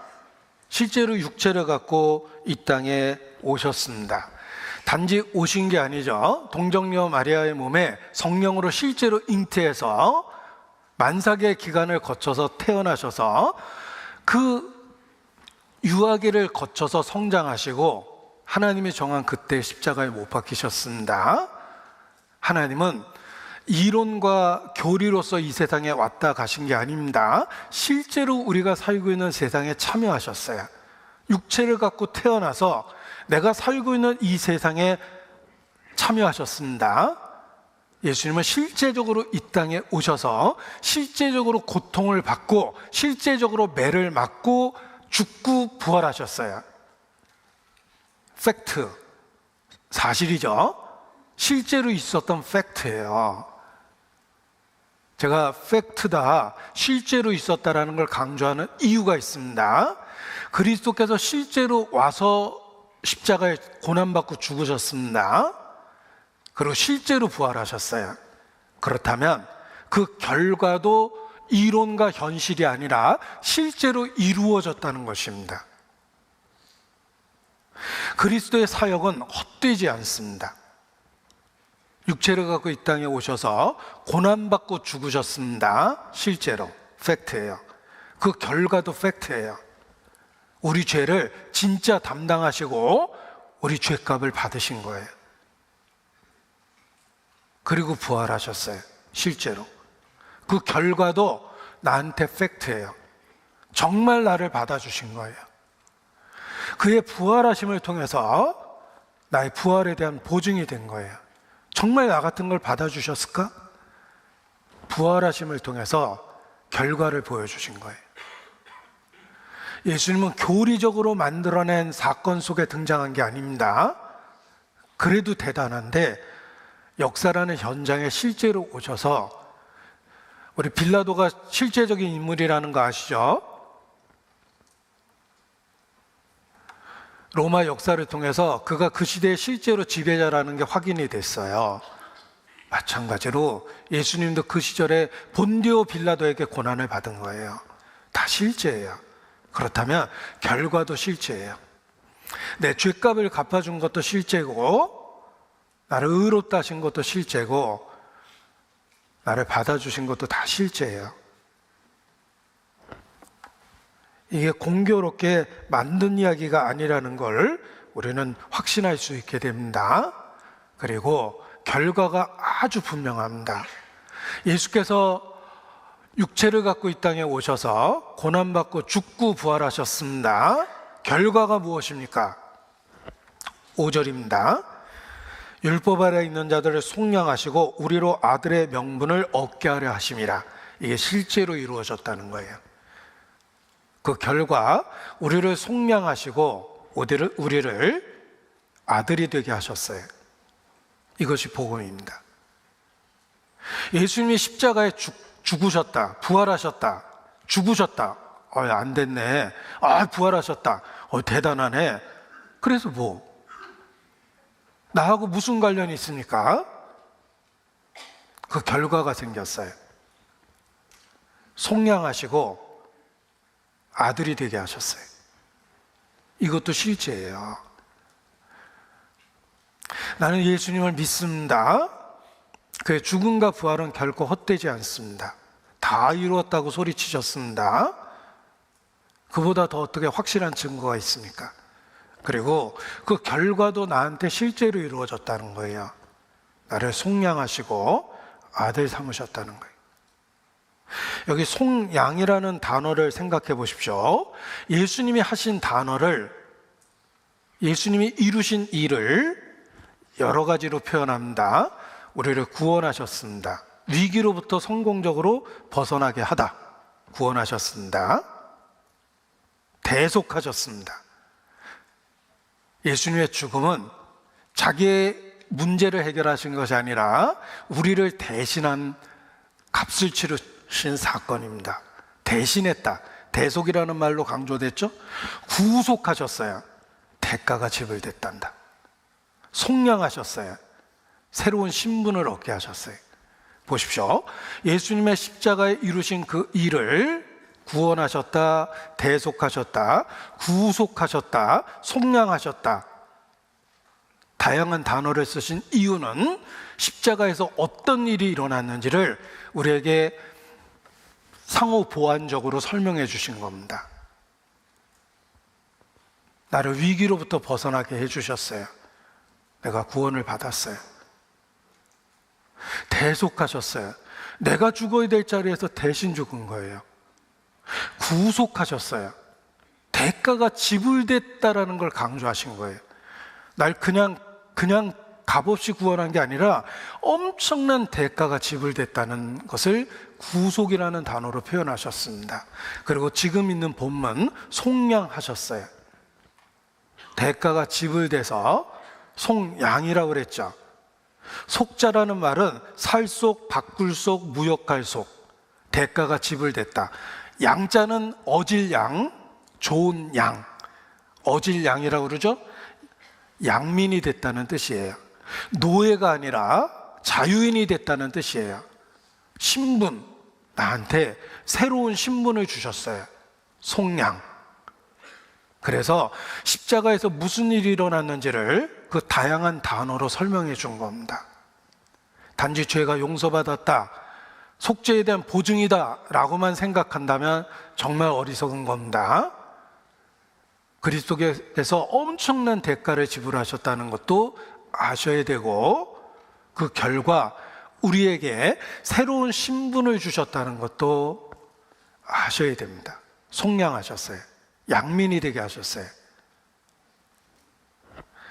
실제로 육체를 갖고 이 땅에 오셨습니다. 단지 오신 게 아니죠. 동정녀 마리아의 몸에 성령으로 실제로 잉태해서 만삭의 기간을 거쳐서 태어나셔서 그 유아기를 거쳐서 성장하시고 하나님이 정한 그때 십자가에 못 박히셨습니다. 하나님은 이론과 교리로서 이 세상에 왔다 가신 게 아닙니다. 실제로 우리가 살고 있는 세상에 참여하셨어요. 육체를 갖고 태어나서 내가 살고 있는 이 세상에 참여하셨습니다. 예수님은 실제적으로 이 땅에 오셔서 실제적으로 고통을 받고 실제적으로 매를 맞고 죽고 부활하셨어요. 팩트, 사실이죠. 실제로 있었던 팩트예요. 제가 팩트다, 실제로 있었다라는 걸 강조하는 이유가 있습니다. 그리스도께서 실제로 와서 십자가에 고난받고 죽으셨습니다. 그리고 실제로 부활하셨어요. 그렇다면 그 결과도 이론과 현실이 아니라 실제로 이루어졌다는 것입니다. 그리스도의 사역은 헛되지 않습니다. 육체를 갖고 이 땅에 오셔서 고난받고 죽으셨습니다. 실제로 팩트예요. 그 결과도 팩트예요. 우리 죄를 진짜 담당하시고 우리 죄값을 받으신 거예요. 그리고 부활하셨어요. 실제로 그 결과도 나한테 팩트예요. 정말 나를 받아주신 거예요. 그의 부활하심을 통해서 나의 부활에 대한 보증이 된 거예요. 정말 나 같은 걸 받아주셨을까? 부활하심을 통해서 결과를 보여주신 거예요. 예수님은 교리적으로 만들어낸 사건 속에 등장한 게 아닙니다. 그래도 대단한데 역사라는 현장에 실제로 오셔서, 우리 빌라도가 실제적인 인물이라는 거 아시죠? 로마 역사를 통해서 그가 그 시대의 실제로 지배자라는 게 확인이 됐어요. 마찬가지로 예수님도 그 시절에 본디오 빌라도에게 고난을 받은 거예요. 다 실제예요. 그렇다면 결과도 실제예요. 내 죄값을 갚아준 것도 실제고, 나를 의롭다 하신 것도 실제고, 나를 받아주신 것도 다 실제예요. 이게 공교롭게 만든 이야기가 아니라는 걸 우리는 확신할 수 있게 됩니다. 그리고 결과가 아주 분명합니다. 예수께서 육체를 갖고 이 땅에 오셔서 고난받고 죽고 부활하셨습니다. 결과가 무엇입니까? 5절입니다. 율법 아래 있는 자들을 속량하시고 우리로 아들의 명분을 얻게 하려 하심이라. 이게 실제로 이루어졌다는 거예요. 그 결과 우리를 속량하시고 우리를 아들이 되게 하셨어요. 이것이 복음입니다. 예수님이 십자가에 죽으셨다, 부활하셨다, 죽으셨다. 안 됐네. 부활하셨다. 대단하네. 그래서 뭐? 나하고 무슨 관련이 있습니까? 그 결과가 생겼어요. 속량하시고 아들이 되게 하셨어요. 이것도 실제예요. 나는 예수님을 믿습니다. 그의 죽음과 부활은 결코 헛되지 않습니다. 다 이루었다고 소리치셨습니다. 그보다 더 어떻게 확실한 증거가 있습니까? 그리고 그 결과도 나한테 실제로 이루어졌다는 거예요. 나를 속량하시고 아들 삼으셨다는 거예요. 여기 속량이라는 단어를 생각해 보십시오. 예수님이 하신 단어를, 예수님이 이루신 일을 여러 가지로 표현합니다. 우리를 구원하셨습니다. 위기로부터 성공적으로 벗어나게 하다. 구원하셨습니다. 대속하셨습니다. 예수님의 죽음은 자기의 문제를 해결하신 것이 아니라 우리를 대신한 값을 치르신 사건입니다. 대신했다. 대속이라는 말로 강조됐죠? 구속하셨어요. 대가가 지불됐단다. 속량하셨어요. 새로운 신분을 얻게 하셨어요. 보십시오. 예수님의 십자가에 이루신 그 일을 구원하셨다, 대속하셨다, 구속하셨다, 속량하셨다. 다양한 단어를 쓰신 이유는 십자가에서 어떤 일이 일어났는지를 우리에게 상호 보완적으로 설명해 주신 겁니다. 나를 위기로부터 벗어나게 해주셨어요. 내가 구원을 받았어요. 대속하셨어요. 내가 죽어야 될 자리에서 대신 죽은 거예요. 구속하셨어요. 대가가 지불됐다라는 걸 강조하신 거예요. 날 그냥 값없이 구원한 게 아니라 엄청난 대가가 지불됐다는 것을 구속이라는 단어로 표현하셨습니다. 그리고 지금 있는 본문 속량하셨어요. 대가가 지불돼서 속량이라고 그랬죠. 속자라는 말은 살속, 바꿀속, 무역할속. 대가가 지불됐다. 양자는 어질 양, 좋은 양. 어질 양이라고 그러죠? 양민이 됐다는 뜻이에요. 노예가 아니라 자유인이 됐다는 뜻이에요. 신분, 나한테 새로운 신분을 주셨어요. 속량. 그래서 십자가에서 무슨 일이 일어났는지를 그 다양한 단어로 설명해 준 겁니다. 단지 죄가 용서받았다, 속죄에 대한 보증이다 라고만 생각한다면 정말 어리석은 겁니다. 그리스도께서 엄청난 대가를 지불하셨다는 것도 아셔야 되고, 그 결과 우리에게 새로운 신분을 주셨다는 것도 아셔야 됩니다. 속량하셨어요. 양민이 되게 하셨어요.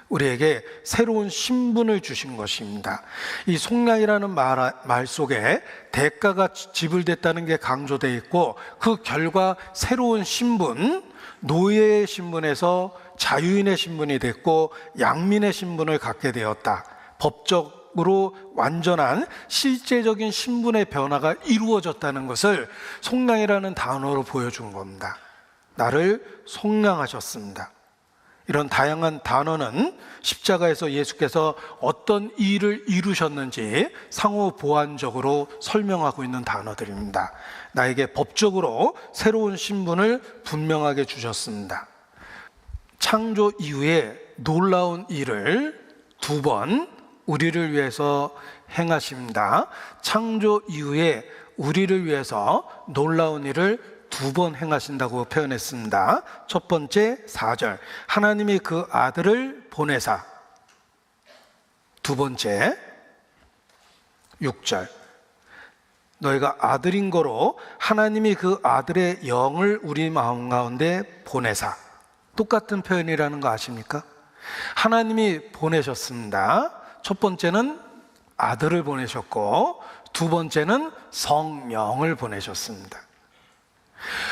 우리에게 새로운 신분을 주신 것입니다. 이 속량이라는 말 속에 대가가 지불됐다는 게 강조되어 있고, 그 결과 새로운 신분, 노예의 신분에서 자유인의 신분이 됐고 양민의 신분을 갖게 되었다. 법적으로 완전한 실제적인 신분의 변화가 이루어졌다는 것을 속량이라는 단어로 보여준 겁니다. 나를 속량하셨습니다. 이런 다양한 단어는 십자가에서 예수께서 어떤 일을 이루셨는지 상호 보완적으로 설명하고 있는 단어들입니다. 나에게 법적으로 새로운 신분을 분명하게 주셨습니다. 창조 이후에 놀라운 일을 두 번 우리를 위해서 행하십니다. 창조 이후에 우리를 위해서 놀라운 일을 두 번 행하신다고 표현했습니다. 첫 번째 4절, 하나님이 그 아들을 보내사. 두 번째 6절, 너희가 아들인 거로 하나님이 그 아들의 영을 우리 마음 가운데 보내사. 똑같은 표현이라는 거 아십니까? 하나님이 보내셨습니다. 첫 번째는 아들을 보내셨고 두 번째는 성령을 보내셨습니다.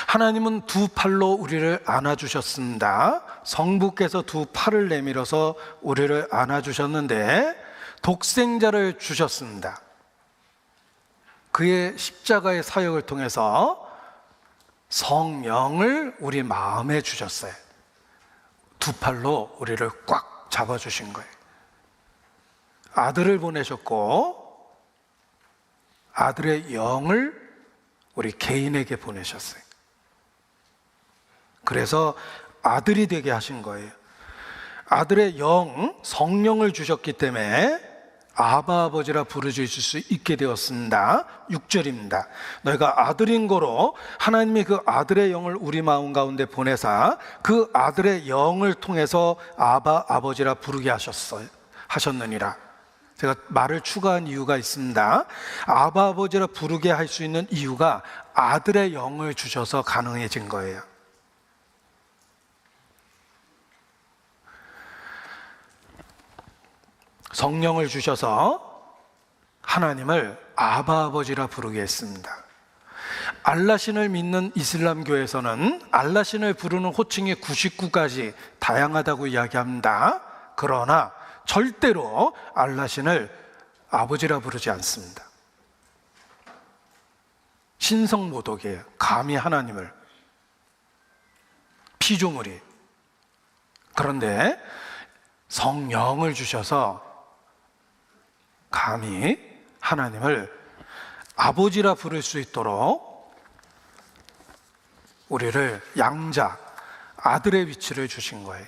하나님은 두 팔로 우리를 안아주셨습니다. 성부께서 두 팔을 내밀어서 우리를 안아주셨는데 독생자를 주셨습니다. 그의 십자가의 사역을 통해서 성령을 우리 마음에 주셨어요. 두 팔로 우리를 꽉 잡아주신 거예요. 아들을 보내셨고 아들의 영을 우리 개인에게 보내셨어요. 그래서 아들이 되게 하신 거예요. 아들의 영, 성령을 주셨기 때문에 아바 아버지라 부르실 수 있게 되었습니다. 6절입니다. 너희가 아들인 거로 하나님이 그 아들의 영을 우리 마음 가운데 보내사 그 아들의 영을 통해서 아바 아버지라 부르게 하셨느니라. 제가 말을 추가한 이유가 있습니다. 아바 아버지라 부르게 할 수 있는 이유가 아들의 영을 주셔서 가능해진 거예요. 성령을 주셔서 하나님을 아바 아버지라 부르게 했습니다. 알라신을 믿는 이슬람교에서는 알라신을 부르는 호칭이 99가지 다양하다고 이야기합니다. 그러나 절대로 알라신을 아버지라 부르지 않습니다. 신성모독이에요. 감히 하나님을, 피조물이. 그런데 성령을 주셔서 감히 하나님을 아버지라 부를 수 있도록 우리를 양자, 아들의 위치를 주신 거예요.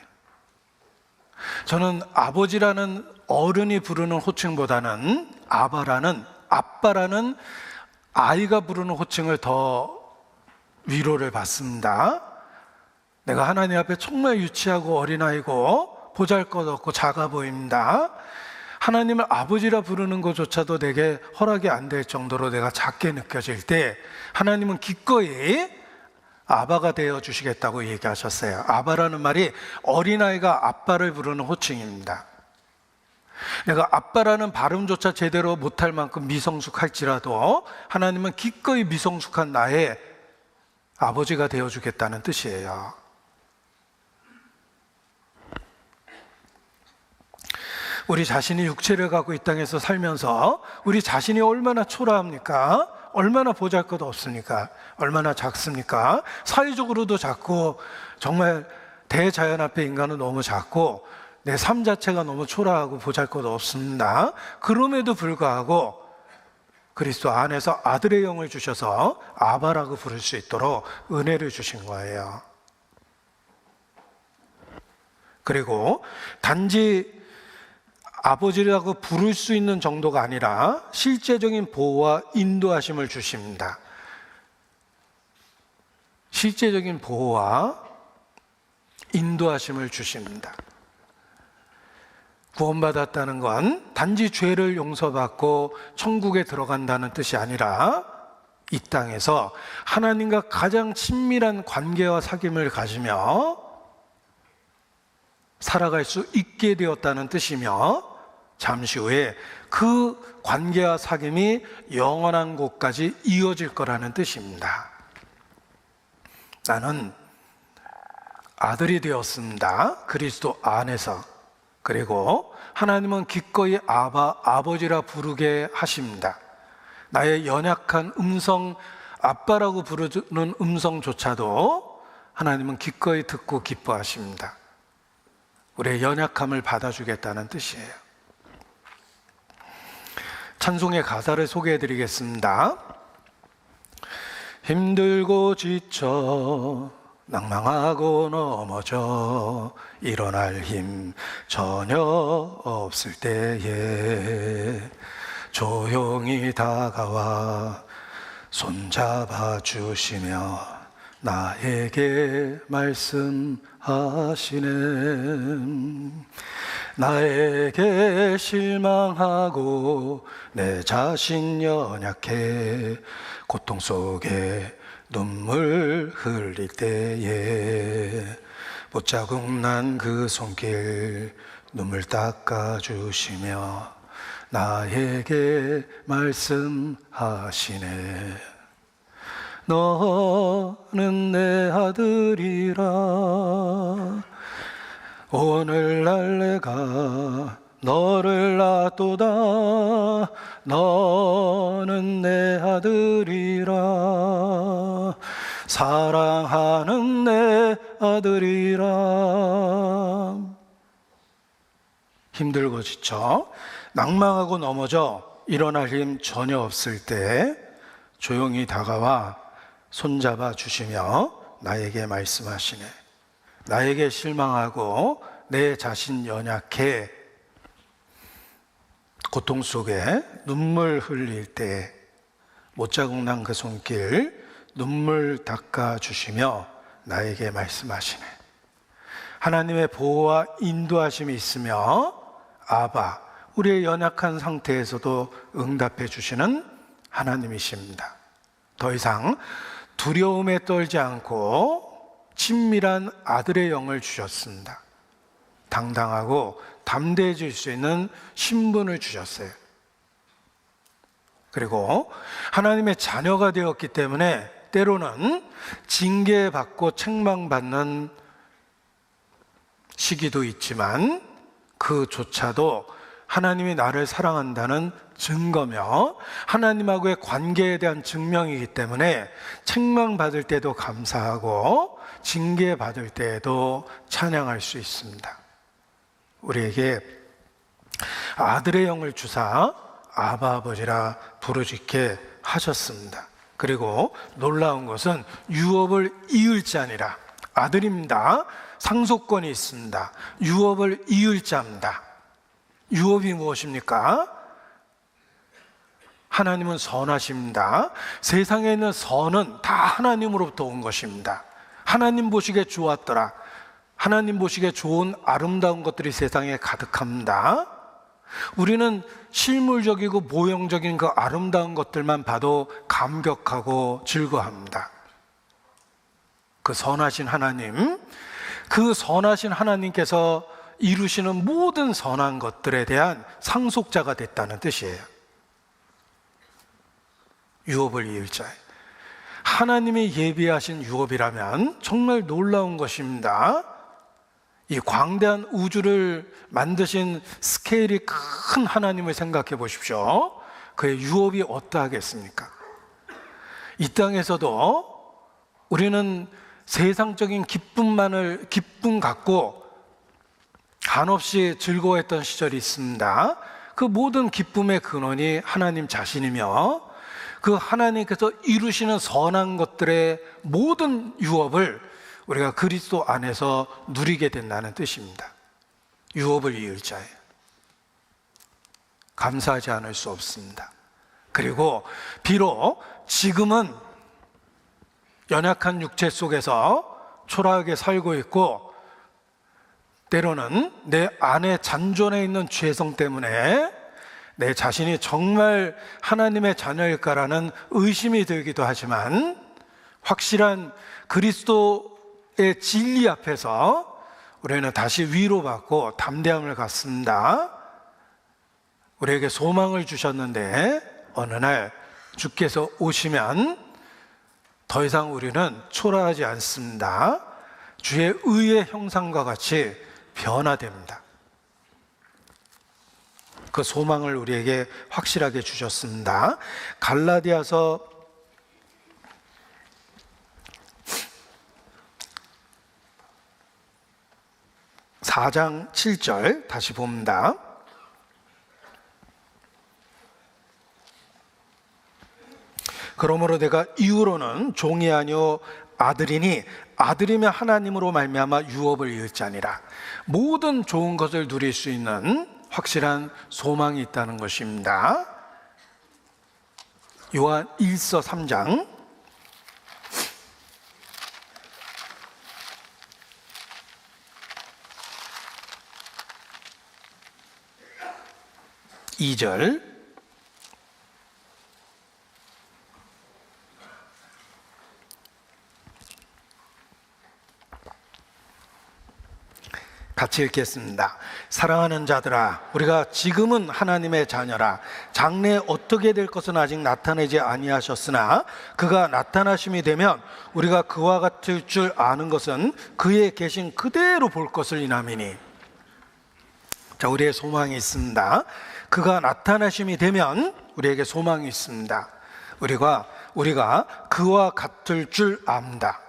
저는 아버지라는 어른이 부르는 호칭보다는 아빠라는 아이가 부르는 호칭을 더 위로를 받습니다. 내가 하나님 앞에 정말 유치하고 어린아이고 보잘것없고 작아 보입니다. 하나님을 아버지라 부르는 것조차도 내게 허락이 안 될 정도로 내가 작게 느껴질 때 하나님은 기꺼이 아바가 되어 주시겠다고 얘기하셨어요. 아바라는 말이 어린아이가 아빠를 부르는 호칭입니다. 내가 아빠라는 발음조차 제대로 못할 만큼 미성숙할지라도 하나님은 기꺼이 미성숙한 나의 아버지가 되어 주겠다는 뜻이에요. 우리 자신이 육체를 갖고 이 땅에서 살면서 우리 자신이 얼마나 초라합니까? 얼마나 보잘것없습니까? 얼마나 작습니까? 사회적으로도 작고 정말 대자연 앞에 인간은 너무 작고 내 삶 자체가 너무 초라하고 보잘것없습니다. 그럼에도 불구하고 그리스도 안에서 아들의 영을 주셔서 아바라고 부를 수 있도록 은혜를 주신 거예요. 그리고 단지 아버지라고 부를 수 있는 정도가 아니라 실제적인 보호와 인도하심을 주십니다. 실제적인 보호와 인도하심을 주십니다. 구원받았다는 건 단지 죄를 용서받고 천국에 들어간다는 뜻이 아니라 이 땅에서 하나님과 가장 친밀한 관계와 사귐을 가지며 살아갈 수 있게 되었다는 뜻이며 잠시 후에 그 관계와 사귐이 영원한 곳까지 이어질 거라는 뜻입니다. 나는 아들이 되었습니다. 그리스도 안에서. 그리고 하나님은 기꺼이 아버지라 부르게 하십니다. 나의 연약한 음성, 아빠라고 부르는 음성조차도 하나님은 기꺼이 듣고 기뻐하십니다. 우리의 연약함을 받아주겠다는 뜻이에요. 찬송의 가사를 소개해 드리겠습니다. 힘들고 지쳐 낭망하고 넘어져 일어날 힘 전혀 없을 때에 조용히 다가와 손잡아 주시며 나에게 말씀하시네. 나에게 실망하고 내 자신 연약해 고통 속에 눈물 흘릴 때에 못자국 난 그 손길 눈물 닦아주시며 나에게 말씀하시네. 너는 내 아들이라 오늘날 내가 너를 낳도다. 너는 내 아들이라 사랑하는 내 아들이라. 힘들고 지쳐 낭망하고 넘어져 일어날 힘 전혀 없을 때 조용히 다가와 손잡아 주시며 나에게 말씀하시네. 나에게 실망하고 내 자신 연약해 고통 속에 눈물 흘릴 때 못자국 난 그 손길 눈물 닦아주시며 나에게 말씀하시네. 하나님의 보호와 인도하심이 있으며 아바, 우리의 연약한 상태에서도 응답해 주시는 하나님이십니다. 더 이상 두려움에 떨지 않고 친밀한 아들의 영을 주셨습니다. 당당하고 담대해질 수 있는 신분을 주셨어요. 그리고 하나님의 자녀가 되었기 때문에 때로는 징계받고 책망받는 시기도 있지만 그조차도 하나님이 나를 사랑한다는 증거며 하나님하고의 관계에 대한 증명이기 때문에 책망받을 때도 감사하고 징계받을 때에도 찬양할 수 있습니다. 우리에게 아들의 영을 주사 아바 아버지라 부르짖게 하셨습니다. 그리고 놀라운 것은 유업을 이을 자니라. 아들입니다. 상속권이 있습니다. 유업을 이을 자입니다. 유업이 무엇입니까? 하나님은 선하십니다. 세상에 있는 선은 다 하나님으로부터 온 것입니다. 하나님 보시기에 좋았더라. 하나님 보시기에 좋은 아름다운 것들이 세상에 가득합니다. 우리는 실물적이고 모형적인 그 아름다운 것들만 봐도 감격하고 즐거워합니다. 그 선하신 하나님, 그 선하신 하나님께서 이루시는 모든 선한 것들에 대한 상속자가 됐다는 뜻이에요. 유업을 이을 자예요. 하나님이 예비하신 유업이라면 정말 놀라운 것입니다. 이 광대한 우주를 만드신 스케일이 큰 하나님을 생각해 보십시오. 그의 유업이 어떠하겠습니까? 이 땅에서도 우리는 세상적인 기쁨 갖고 한없이 즐거워했던 시절이 있습니다. 그 모든 기쁨의 근원이 하나님 자신이며 그 하나님께서 이루시는 선한 것들의 모든 유업을 우리가 그리스도 안에서 누리게 된다는 뜻입니다. 유업을 이을 자예요. 감사하지 않을 수 없습니다. 그리고 비록 지금은 연약한 육체 속에서 초라하게 살고 있고 때로는 내 안에 잔존해 있는 죄성 때문에 내 자신이 정말 하나님의 자녀일까라는 의심이 들기도 하지만 확실한 그리스도의 진리 앞에서 우리는 다시 위로받고 담대함을 갖습니다. 우리에게 소망을 주셨는데 어느 날 주께서 오시면 더 이상 우리는 초라하지 않습니다. 주의 의의 형상과 같이 변화됩니다. 그 소망을 우리에게 확실하게 주셨습니다. 갈라디아서 4장 7절 다시 봅니다. 그러므로 내가 이후로는 종이 아니요 아들이니 아들이면 하나님으로 말미암아 유업을 이을 자니라. 모든 좋은 것을 누릴 수 있는 확실한 소망이 있다는 것입니다. 요한 1서 3장 2절 같이 읽겠습니다. 사랑하는 자들아, 우리가 지금은 하나님의 자녀라. 장래에 어떻게 될 것은 아직 나타내지 아니하셨으나 그가 나타나심이 되면 우리가 그와 같을 줄 아는 것은 그의 계신 그대로 볼 것을 인함이니. 자, 우리의 소망이 있습니다. 그가 나타나심이 되면 우리에게 소망이 있습니다. 우리가 그와 같을 줄 압니다.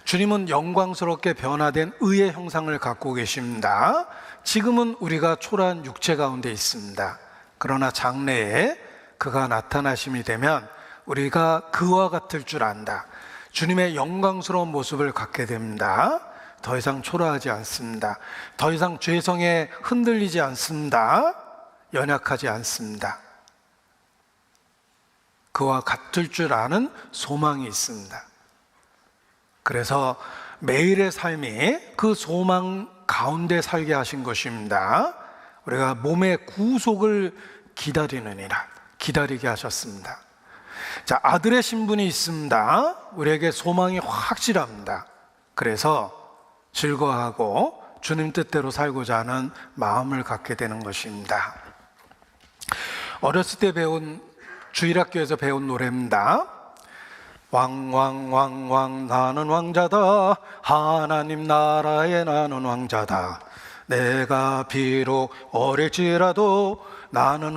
주님은 영광스럽게 변화된 의의 형상을 갖고 계십니다. 지금은 우리가 초라한 육체 가운데 있습니다. 그러나 장래에 그가 나타나심이 되면 우리가 그와 같을 줄 안다. 주님의 영광스러운 모습을 갖게 됩니다. 더 이상 초라하지 않습니다. 더 이상 죄성에 흔들리지 않습니다. 연약하지 않습니다. 그와 같을 줄 아는 소망이 있습니다. 그래서 매일의 삶이 그 소망 가운데 살게 하신 것입니다. 우리가 몸의 구속을 기다리게 하셨습니다. 자, 아들의 신분이 있습니다. 우리에게 소망이 확실합니다. 그래서 즐거워하고 주님 뜻대로 살고자 하는 마음을 갖게 되는 것입니다. 어렸을 때 주일학교에서 배운 노래입니다. 왕왕왕왕 나는 왕자다. 하나님 나라에 나는 왕자다. 내가 비록 어릴지라도 나는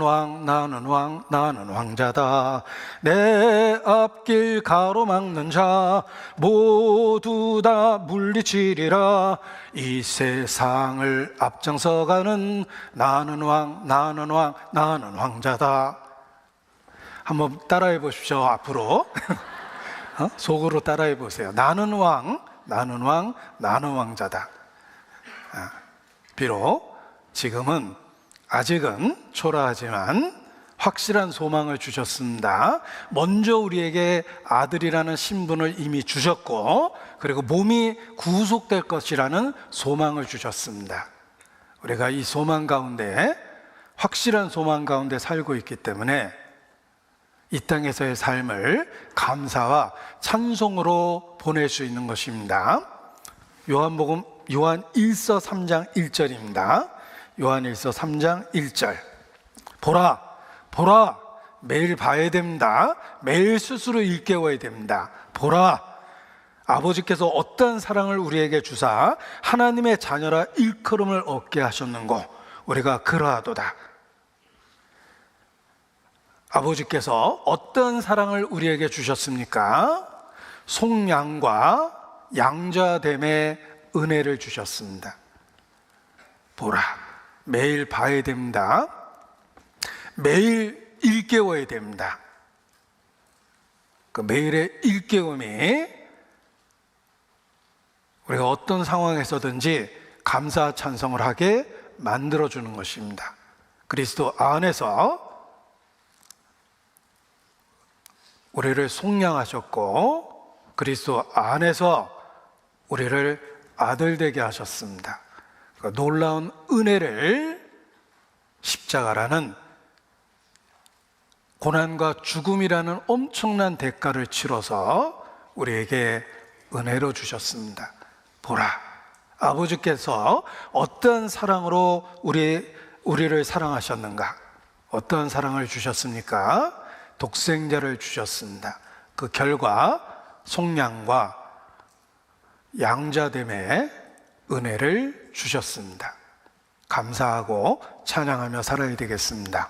왕자다. 내 앞길 가로막는 자 모두 다 물리치리라. 이 세상을 앞장서가는 나는 왕자다. 한번 따라해 보십시오. 앞으로 속으로 따라해 보세요. 나는 왕자다. 비록 지금은 아직은 초라하지만 확실한 소망을 주셨습니다. 먼저 우리에게 아들이라는 신분을 이미 주셨고, 그리고 몸이 구속될 것이라는 소망을 주셨습니다. 우리가 이 소망 가운데, 확실한 소망 가운데 살고 있기 때문에 이 땅에서의 삶을 감사와 찬송으로 보낼 수 있는 것입니다. 요한 1서 3장 1절입니다. 요한 1서 3장 1절. 보라, 매일 봐야 됩니다. 매일 스스로 일깨워야 됩니다. 보라, 아버지께서 어떠한 사랑을 우리에게 주사 하나님의 자녀라 일컬음을 얻게 하셨는고 우리가 그러하도다. 아버지께서 어떤 사랑을 우리에게 주셨습니까? 속량과 양자됨의 은혜를 주셨습니다. 보라, 매일 봐야 됩니다. 매일 일깨워야 됩니다. 그 매일의 일깨움이 우리가 어떤 상황에서든지 감사 찬송을 하게 만들어주는 것입니다. 그리스도 안에서 우리를 속량하셨고 그리스도 안에서 우리를 아들 되게 하셨습니다. 그 놀라운 은혜를 십자가라는 고난과 죽음이라는 엄청난 대가를 치러서 우리에게 은혜로 주셨습니다. 보라, 아버지께서 어떤 사랑으로 우리를 사랑하셨는가? 어떤 사랑을 주셨습니까? 독생자를 주셨습니다. 그 결과 속량과 양자됨의 은혜를 주셨습니다. 감사하고 찬양하며 살아야 되겠습니다.